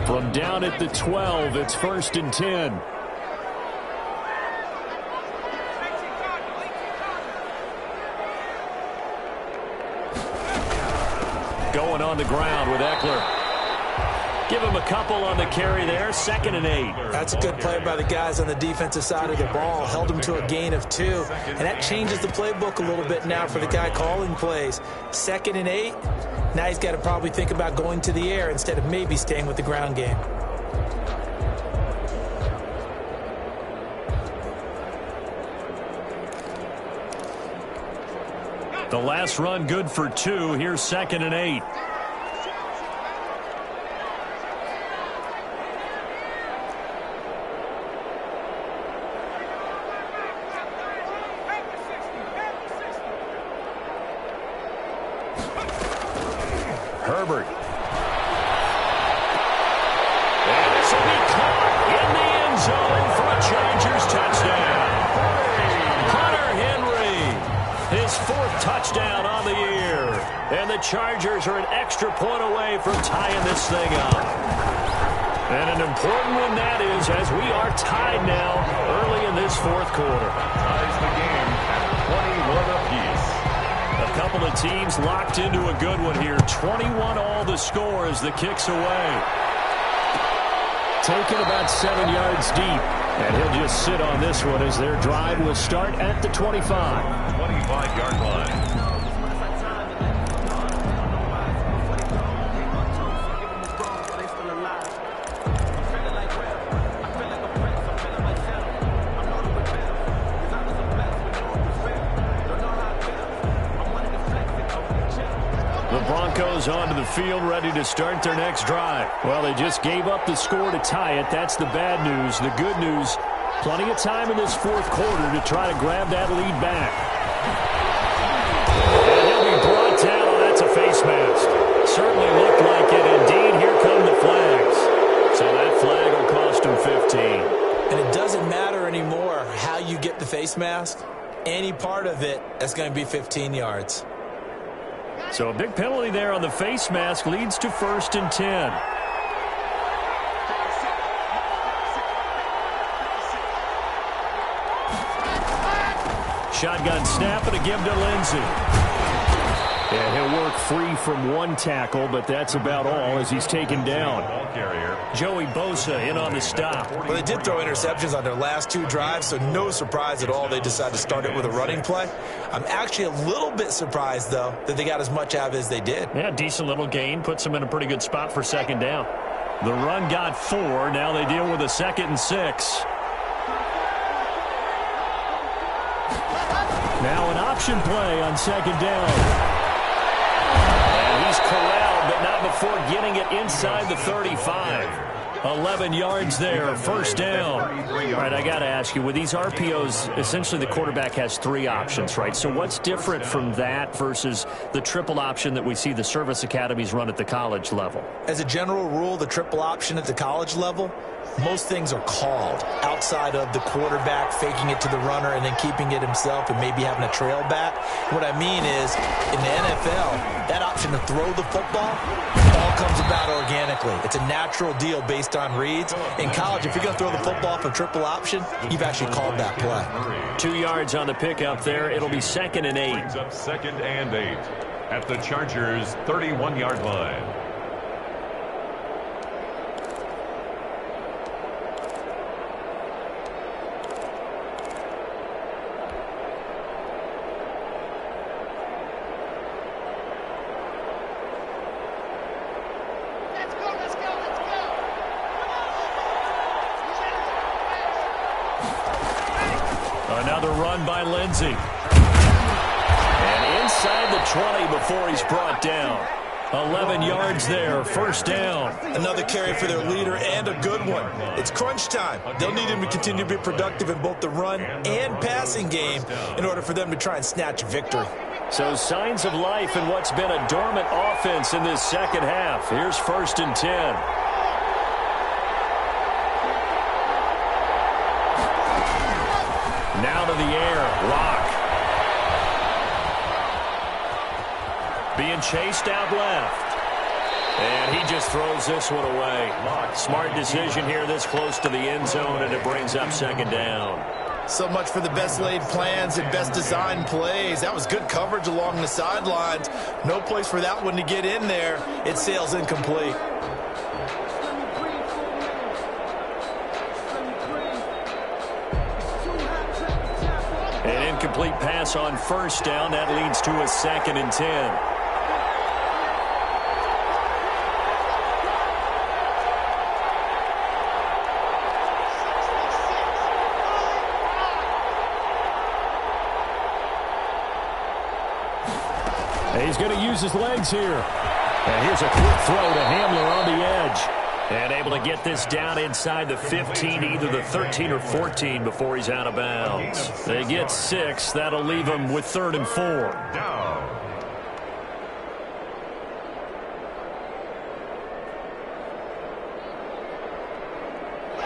[SPEAKER 3] From down at the 12, it's 1st and 10. Going on the ground with Eckler. Give him a couple on the carry there. 2nd and 8.
[SPEAKER 5] That's a good play by the guys on the defensive side of the ball. Held him to a gain of 2. And that changes the playbook a little bit now for the guy calling plays. 2nd and 8. Now he's got to probably think about going to the air instead of maybe staying with the ground game.
[SPEAKER 2] The last run good for 2. Here's 2nd and 8. Herbert. And this will be caught in the end zone for a Chargers touchdown. Hunter Henry, his 4th touchdown on the year. And the Chargers are an extra point away from tying this thing up. And an important one that is, as we are tied now early in this 4th quarter.
[SPEAKER 4] Ties the game at 21 apiece.
[SPEAKER 2] A couple of teams locked into a good one here. 21 all the score as the kick's away.
[SPEAKER 3] Taken about 7 yards deep. And he'll just sit on this one as their drive will start at the 25.
[SPEAKER 4] 25-yard line.
[SPEAKER 2] Broncos onto the field, ready to start their next drive.
[SPEAKER 3] Well, they just gave up the score to tie it. That's the bad news. The good news, plenty of time in this 4th quarter to try to grab that lead back.
[SPEAKER 2] And he'll be brought down. Oh, that's a face mask. Certainly looked like it. Indeed, here come the flags. So that flag will cost him 15.
[SPEAKER 5] And it doesn't matter anymore how you get the face mask. Any part of it, that's going to be 15 yards.
[SPEAKER 2] So a big penalty there on the face mask leads to 1st and 10. Shotgun snap and a give to Lindsey.
[SPEAKER 3] And he'll work free from one tackle, but that's about all as he's taken down.
[SPEAKER 4] Ball carrier.
[SPEAKER 2] Joey Bosa in on the stop.
[SPEAKER 5] Well, they did throw interceptions on their last 2 drives, so no surprise at all they decided to start it with a running play. I'm actually a little bit surprised, though, that they got as much out of it as they did.
[SPEAKER 2] Yeah, decent little gain. Puts them in a pretty good spot for second down. The run got 4. Now they deal with a 2nd and 6. Now an option play on second down. And he's corralled, but not before getting it inside the 35. 11 yards there, first down. All right, I got to ask you, with these RPOs, essentially the quarterback has 3 options, right? So what's different from that versus the triple option that we see the service academies run at the college level?
[SPEAKER 5] As a general rule, the triple option at the college level, most things are called outside of the quarterback faking it to the runner and then keeping it himself and maybe having a trail back. What I mean is, in the NFL, that option to throw the football all comes about organically. It's a natural deal based on reads. In college, if you're going to throw the football for triple option, you've actually called that play.
[SPEAKER 2] 2 yards on the pickup there. It'll be 2nd and 8.
[SPEAKER 4] Brings up 2nd and 8 at the Chargers' 31-yard line.
[SPEAKER 2] Another run by Lindsey. And inside the 20 before he's brought down. 11 yards there, first down.
[SPEAKER 5] Another carry for their leader and a good one. It's crunch time. They'll need him to continue to be productive in both the run and passing game in order for them to try and snatch victory.
[SPEAKER 2] So signs of life in what's been a dormant offense in this second half. Here's 1st and 10. Now to the air, Locke. Being chased out left. And he just throws this one away. Smart decision here this close to the end zone, and it brings up 2nd down.
[SPEAKER 6] So much for the best laid plans and best designed plays. That was good coverage along the sidelines. No place for that one to get in there. It sails incomplete.
[SPEAKER 2] An incomplete pass on first down. That leads to a 2nd and 10.
[SPEAKER 3] He's going to use his legs here. And here's a quick throw to Hamler on the edge.
[SPEAKER 2] And able to get this down inside the 15, either the 13 or 14 before he's out of bounds. They get 6. That'll leave him with 3rd and 4.
[SPEAKER 4] Down.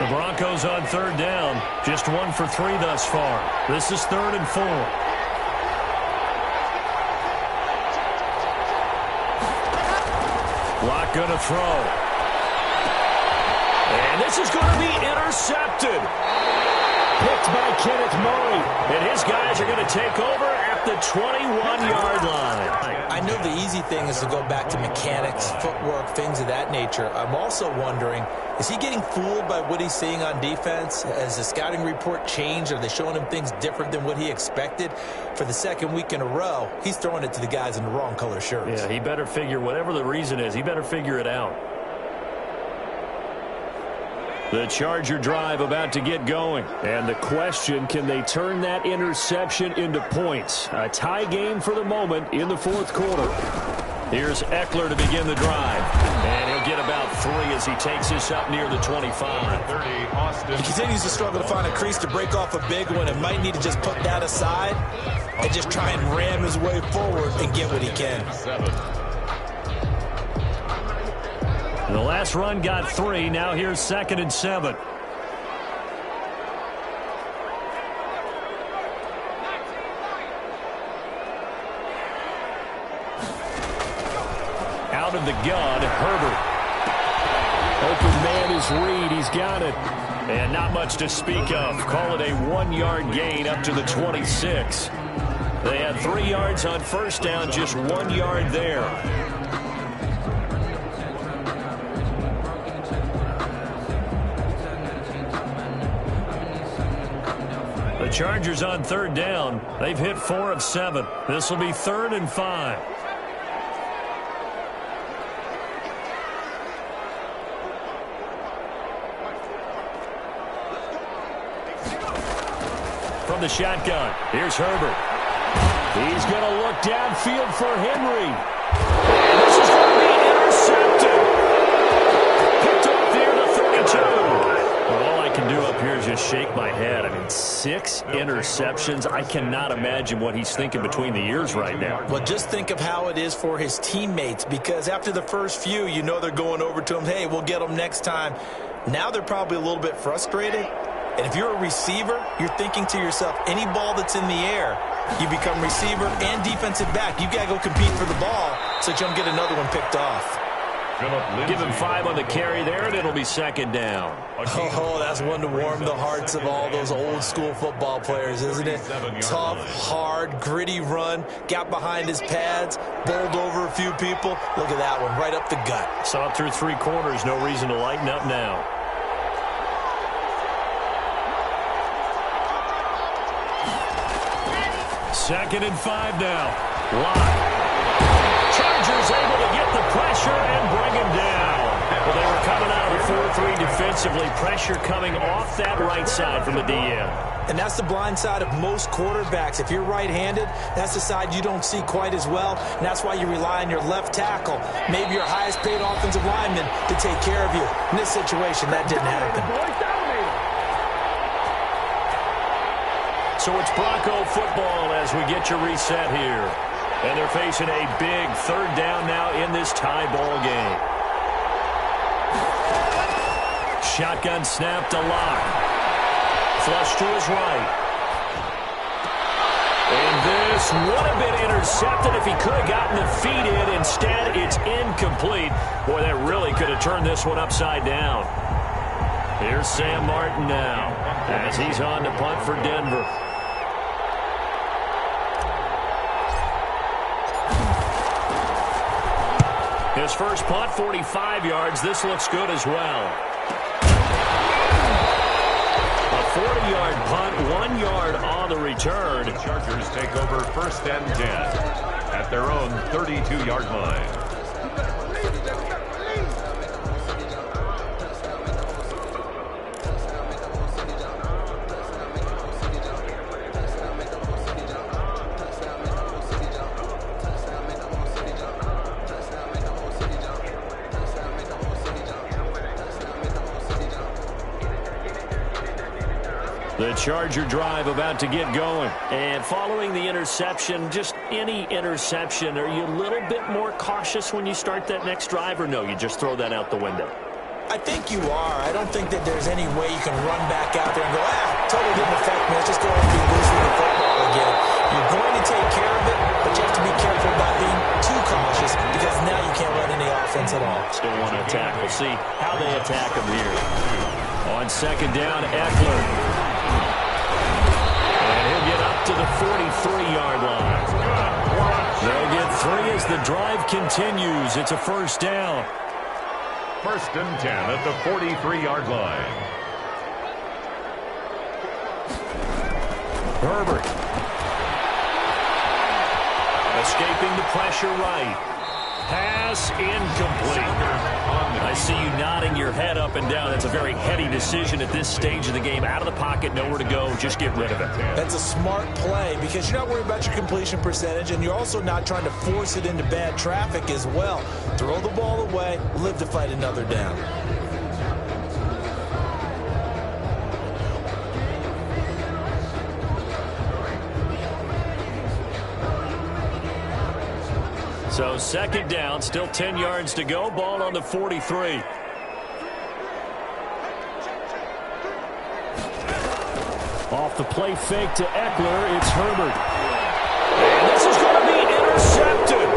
[SPEAKER 2] The Broncos on 3rd down. Just 1 for 3 thus far. This is 3rd and 4. Locke going to throw. And this is going to be intercepted.
[SPEAKER 3] Picked by Kenneth Murray.
[SPEAKER 2] And his guys are going to take over at the 21-yard line.
[SPEAKER 5] I know the easy thing is to go back to mechanics, footwork, things of that nature. I'm also wondering, is he getting fooled by what he's seeing on defense? Has the scouting report changed? Are they showing him things different than what he expected? For the 2nd week in a row, he's throwing it to the guys in the wrong color shirts.
[SPEAKER 2] Yeah, he better figure, whatever the reason is, he better figure it out. The Charger drive about to get going.
[SPEAKER 3] And the question, can they turn that interception into points? A tie game for the moment in the 4th quarter.
[SPEAKER 2] Here's Eckler to begin the drive. And he'll get about 3 as he takes this up near the 25.
[SPEAKER 4] 30, Austin.
[SPEAKER 5] He continues to struggle to find a crease to break off a big one and might need to just put that aside and just try and ram his way forward and get what he can.
[SPEAKER 4] 7.
[SPEAKER 2] The last run got 3. Now here's 2nd and 7. Out of the gun, Herbert.
[SPEAKER 3] Open man is Reed. He's got it.
[SPEAKER 2] And not much to speak of. Call it a 1-yard gain up to the 26. They had 3 yards on first down, just 1 yard there. The Chargers on 3rd down. They've hit 4 of 7. This will be 3rd and 5. From the shotgun, here's Herbert. He's going to look downfield for Henry. And this is going to be intercepted. Picked off there to 32. Well, all I can do up here is just shake my head. I mean, 6 interceptions. I cannot imagine what he's thinking between the ears right now.
[SPEAKER 5] Well, just think of how it is for his teammates, because after the first few, you know they're going over to him, hey, we'll get them next time. Now they're probably a little bit frustrated. And if you're a receiver, you're thinking to yourself, any ball that's in the air, you become receiver and defensive back. You got to go compete for the ball so that you don't get another one picked off.
[SPEAKER 2] Give him 5 on the carry there, and it'll be 2nd down.
[SPEAKER 5] Oh, that's one to warm the hearts of all those old-school football players, isn't it? Tough, hard, gritty run, got behind his pads, bowled over a few people. Look at that one, right up the gut.
[SPEAKER 2] Saw it through 3 quarters, no reason to lighten up now. 2nd and 5 now. Lock. Chargers able to get the pressure and bring him down. Well, they were coming out of the 4-3 defensively. Pressure coming off that right side from the DN.
[SPEAKER 5] And that's the blind side of most quarterbacks. If you're right-handed, that's the side you don't see quite as well. And that's why you rely on your left tackle, maybe your highest-paid offensive lineman, to take care of you. In this situation, that didn't happen.
[SPEAKER 2] So it's Bronco football as we get you reset here. And they're facing a big 3rd down now in this tie ball game. Shotgun snap to Lock. Flush to his right. And this would have been intercepted if he could have gotten the feet in. Instead, it's incomplete. Boy, that really could have turned this one upside down. Here's Sam Martin now as he's on to punt for Denver. His first punt, 45 yards. This looks good as well. A 40-yard punt, 1 yard on the return.
[SPEAKER 4] The Chargers take over 1st and 10 at their own 32-yard line.
[SPEAKER 2] The Charger drive about to get going. And following the interception, just any interception, are you a little bit more cautious when you start that next drive, or no, you just throw that out the window?
[SPEAKER 5] I think you are. I don't think that there's any way you can run back out there and go, totally didn't affect me. Let's just go ahead and be loose with the football again. You're going to take care of it, but you have to be careful about being too cautious, because now you can't run any offense at all.
[SPEAKER 2] Still want to attack. We'll see how they attack him here. On 2nd down, Eckler. And he'll get up to the 43-yard line. They'll get 3 as the drive continues. It's a 1st down.
[SPEAKER 4] 1st and 10 at the 43-yard line.
[SPEAKER 2] Herbert. Escaping the pressure right. Pass incomplete. I see you nodding your head up and down. That's a very heady decision at this stage of the game. Out of the pocket, nowhere to go. Just get rid of it.
[SPEAKER 5] That's a smart play, because you're not worried about your completion percentage, and you're also not trying to force it into bad traffic as well. Throw the ball away, live to fight another down.
[SPEAKER 2] So 2nd down, still 10 yards to go. Ball on the 43. Off the play fake to Eckler, it's Herbert. And this is going to be intercepted.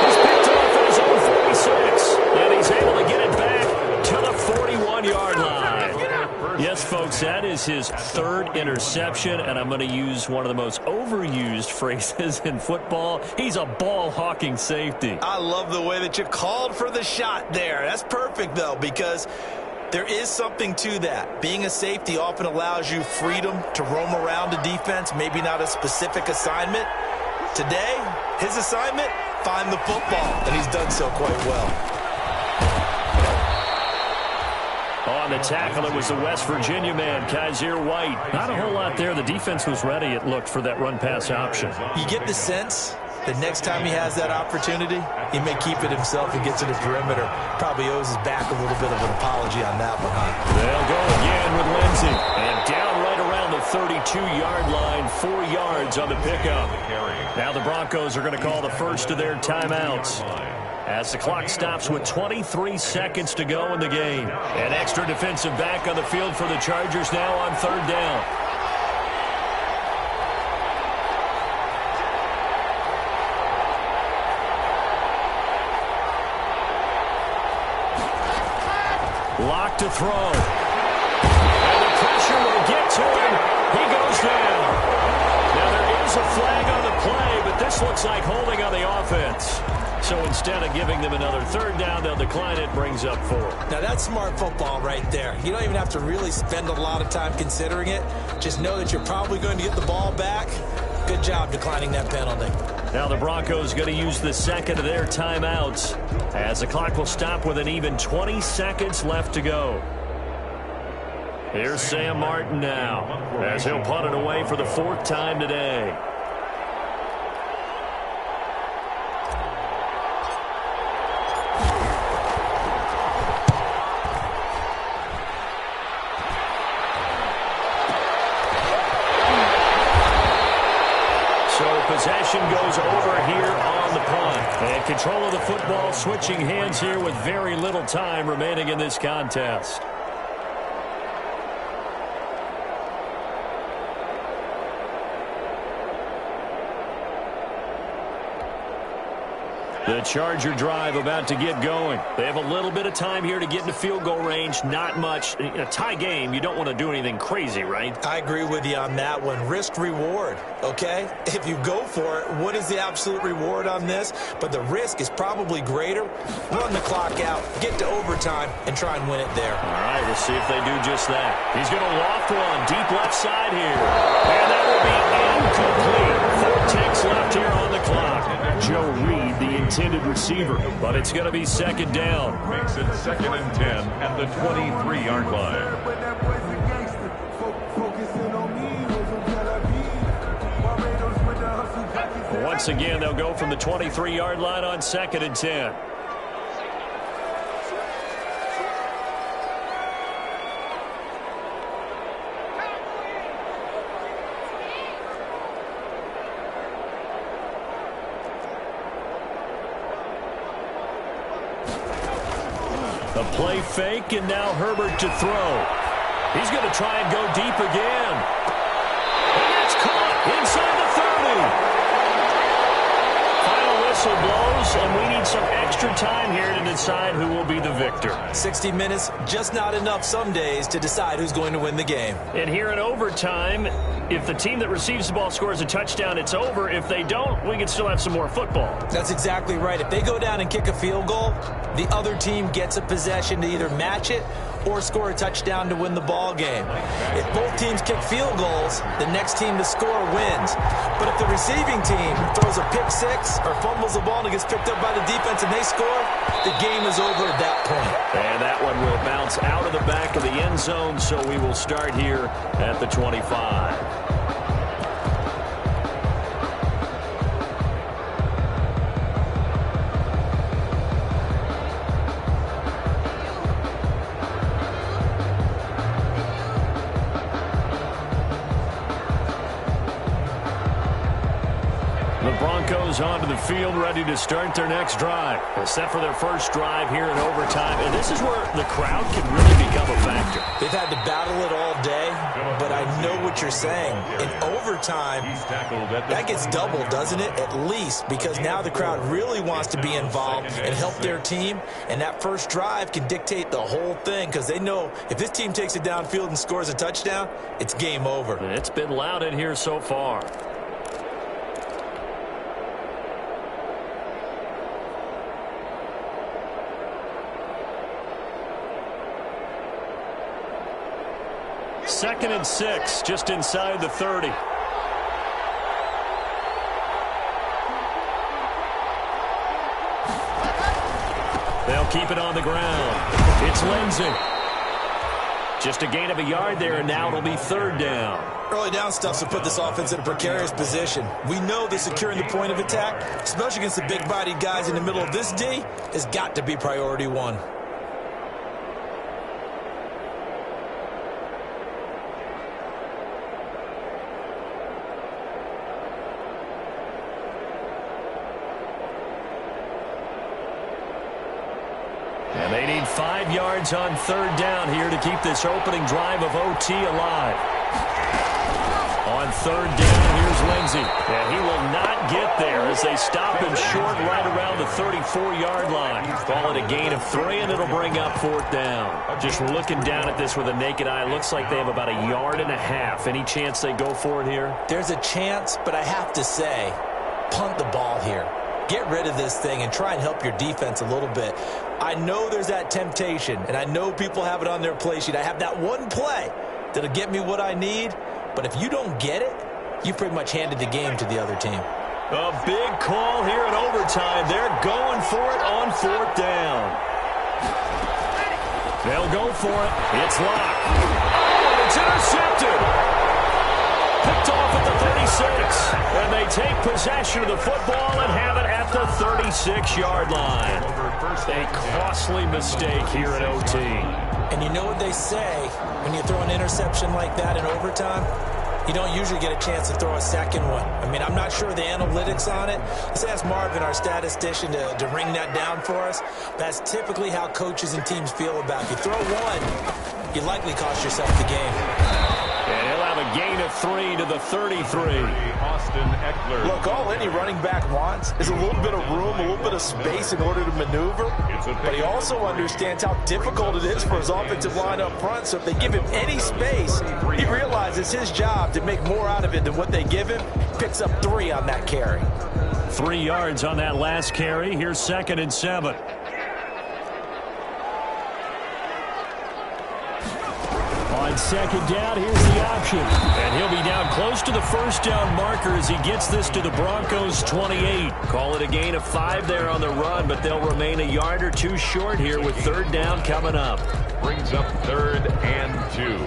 [SPEAKER 2] He's picked it off at his own 46. And he's able to get it back to the 41-yard line. Yes, folks, that is his third interception, and I'm going to use one of the most overused phrases in football. He's a ball-hawking safety.
[SPEAKER 5] I love the way that you called for the shot there. That's perfect, though, because there is something to that. Being a safety often allows you freedom to roam around the defense, maybe not a specific assignment. Today, his assignment, find the football, and he's done so quite well.
[SPEAKER 2] On the tackle, it was the West Virginia man, Kaiser White. Not a whole lot there. The defense was ready, it looked, for that run-pass option.
[SPEAKER 5] You get the sense that next time he has that opportunity, he may keep it himself and get to the perimeter. Probably owes his back a little bit of an apology on that one, huh?
[SPEAKER 2] They'll go again with Lindsey. And down right around the 32-yard line, 4 yards on the pickup. Now the Broncos are going to call the first of their timeouts, as the clock stops with 23 seconds to go in the game. An extra defensive back on the field for the Chargers now on third down. Lock to throw. And the pressure will get to him. He goes down. Now there is a flag on the play, but this looks like holding on the offense. So instead of giving them another third down, they'll decline it, brings up 4.
[SPEAKER 5] Now that's smart football right there. You don't even have to really spend a lot of time considering it. Just know that you're probably going to get the ball back. Good job declining that penalty.
[SPEAKER 2] Now the Broncos going to use the second of their timeouts, as the clock will stop with an even 20 seconds left to go. Here's Sam Martin now, as he'll punt it away for the 4th time today. Possession goes over here on the punt. And control of the football, switching hands here with very little time remaining in this contest. The Charger drive about to get going. They have a little bit of time here to get into field goal range. Not much. In a tie game, you don't want to do anything crazy, right?
[SPEAKER 5] I agree with you on that one. Risk reward, okay? If you go for it, what is the absolute reward on this? But the risk is probably greater. Run the clock out, get to overtime, and try and win it there.
[SPEAKER 2] All right, we'll see if they do just that. He's going to loft one deep left side here. And that will be incomplete. 4 ticks left here on the clock. Joe Reed, the intended receiver, but it's going to be 2nd down.
[SPEAKER 4] Makes it 2nd and 10 at the 23-yard line.
[SPEAKER 2] Once again, they'll go from the 23-yard line on 2nd and 10. A play fake, and now Herbert to throw. He's going to try and go deep again. And that's caught inside the 30. Final whistle blows, and we need some extra time here to decide who will be the victor.
[SPEAKER 5] 60 minutes, just not enough some days to decide who's going to win the game.
[SPEAKER 2] And here in overtime, if the team that receives the ball scores a touchdown, it's over. If they don't, we can still have some more football.
[SPEAKER 5] That's exactly right. If they go down and kick a field goal, the other team gets a possession to either match it or score a touchdown to win the ball game. If both teams kick field goals, the next team to score wins. But if the receiving team throws a pick six or fumbles the ball and it gets picked up by the defense and they score, the game is over at that point.
[SPEAKER 2] And that one will bounce out of the back of the end zone, so we will start here at the 25.
[SPEAKER 3] Broncos onto the field, ready to start their next drive. They're set for their first drive here in overtime, and this is where the crowd can really become a factor.
[SPEAKER 5] They've had to battle it all day, but I know what you're saying. In overtime, that gets doubled, doesn't it? At least, because now the crowd really wants to be involved and help their team, and that first drive can dictate the whole thing because they know if this team takes it downfield and scores a touchdown, it's game over.
[SPEAKER 3] It's been loud in here so far. Second and 6, just inside the 30. They'll keep it on the ground. It's Lindsay. Just a gain of a yard there, and now it'll be third down.
[SPEAKER 5] Early down stuff will put this offense in a precarious position. We know that securing the point of attack, especially against the big-bodied guys in the middle of this D, has got to be priority one.
[SPEAKER 3] And they need 5 yards on third down here to keep this opening drive of OT alive. On third down, here's Lindsay. And he will not get there as they stop him short right around the 34-yard line. Call it a gain of 3, and it'll bring up fourth down. Just looking down at this with a naked eye, looks like they have about 1.5 yards. Any chance they go for it here?
[SPEAKER 5] There's a chance, but I have to say, punt the ball here. Get rid of this thing and try and help your defense a little bit. I know there's that temptation, and I know people have it on their play sheet. I have that one play that'll get me what I need, but if you don't get it, you pretty much handed the game to the other team.
[SPEAKER 3] A big call here in overtime. They're going for it on fourth down. They'll go for it. It's locked. Oh, it's intercepted. Picked off at the 36. And they take possession of the football and have it at the 36-yard line. A costly mistake here in OT.
[SPEAKER 5] And you know what they say, when you throw an interception like that in overtime, you don't usually get a chance to throw a second one. I mean, I'm not sure of the analytics on it. Let's ask Marvin, our statistician, to ring that down for us. That's typically how coaches and teams feel about it. If you throw one, you likely cost yourself the game.
[SPEAKER 3] And he'll have a gain of 3 to the 33.
[SPEAKER 6] Look, all any running back wants is a little bit of room, a little bit of space in order to maneuver. But he also understands how difficult it is for his offensive line up front. So if they give him any space, he realizes his job to make more out of it than what they give him. Picks up 3 on that carry.
[SPEAKER 3] 3 yards on that last carry. Here's second and 7. On second down, here's the option. And he'll be down close to the first down marker as he gets this to the Broncos' 28. Call it a gain of 5 there on the run, but they'll remain 1 yard or 2 short here with third down coming up.
[SPEAKER 4] Brings up 3rd and 2.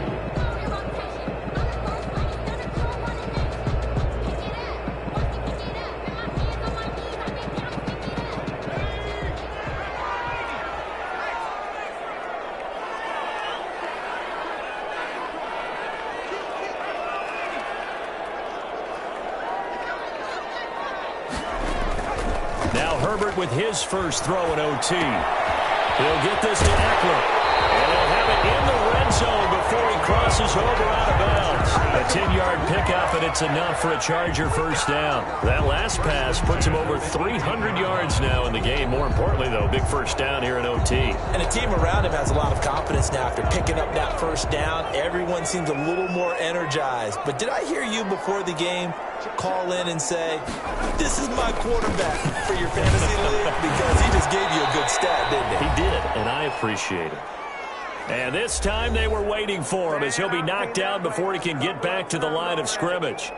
[SPEAKER 3] Now Herbert with his first throw in OT. He'll get this to Eckler. And he'll have it in the red zone before he crosses over out of bounds. A 10-yard pickup, and it's enough for a Charger first down. That last pass puts him over 300 yards now in the game. More importantly, though, big first down here in OT.
[SPEAKER 5] And the team around him has a lot of confidence now after picking up that first down. Everyone seems a little more energized. But did I hear you before the game call in and say, this is my quarterback for your fantasy league? Because he just gave you a good stat, didn't he?
[SPEAKER 3] He did, and I appreciate it. And this time they were waiting for him as he'll be knocked down before he can get back to the line of scrimmage.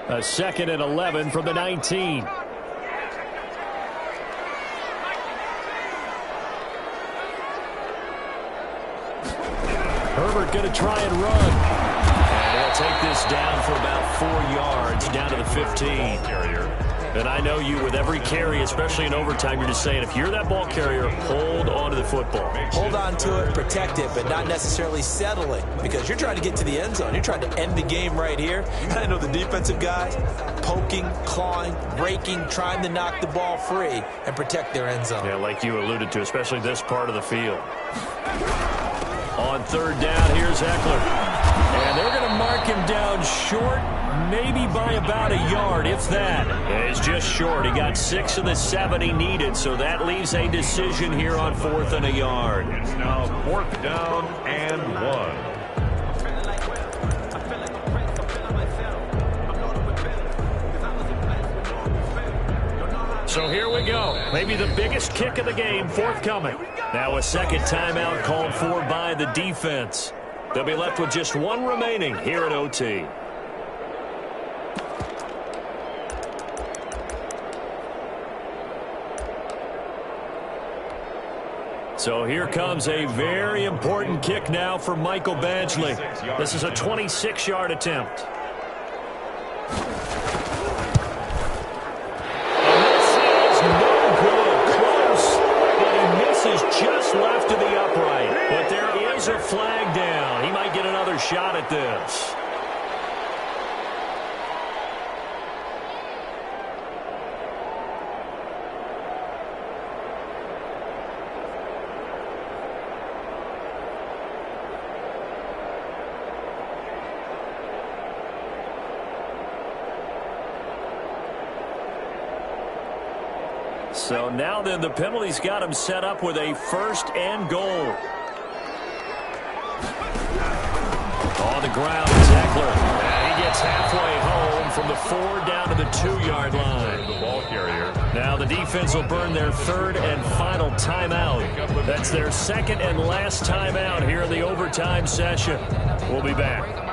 [SPEAKER 3] A 2nd and 11 from the 19. Herbert going to try and run. And he'll take this down for about 4 yards, down to the 15.
[SPEAKER 2] And I know you, with every carry, especially in overtime, you're just saying, if you're that ball carrier, hold on to the football.
[SPEAKER 5] Hold on to it, protect it, but not necessarily settling, because you're trying to get to the end zone. You're trying to end the game right here. I know the defensive guys poking, clawing, breaking, trying to knock the ball free and protect their end zone.
[SPEAKER 2] Yeah, like you alluded to, especially this part of the field. On third down, here's Eckler. And they're going to mark him down short, maybe by about a yard, if that. And it's just short. He got 6 of the 7 he needed, so that leaves a decision here on 4th and a yard.
[SPEAKER 4] It's now 4th down and 1.
[SPEAKER 2] So here we go. Maybe the biggest kick of the game forthcoming. Now a second timeout called for by the defense. They'll be left with just 1 remaining here at OT. So here comes a very important kick now for Michael Badgley. This is a 26-yard attempt. Just left of the upright, but there is a flag down. He might get another shot at this. So now then, the penalty's got him set up with a 1st and goal. On the ground, Eckler. And he gets halfway home from the 4 down to the 2-yard line.
[SPEAKER 4] The ball carrier.
[SPEAKER 2] Now the defense will burn their 3rd and final timeout. That's their 2nd and last timeout here in the overtime session. We'll be back.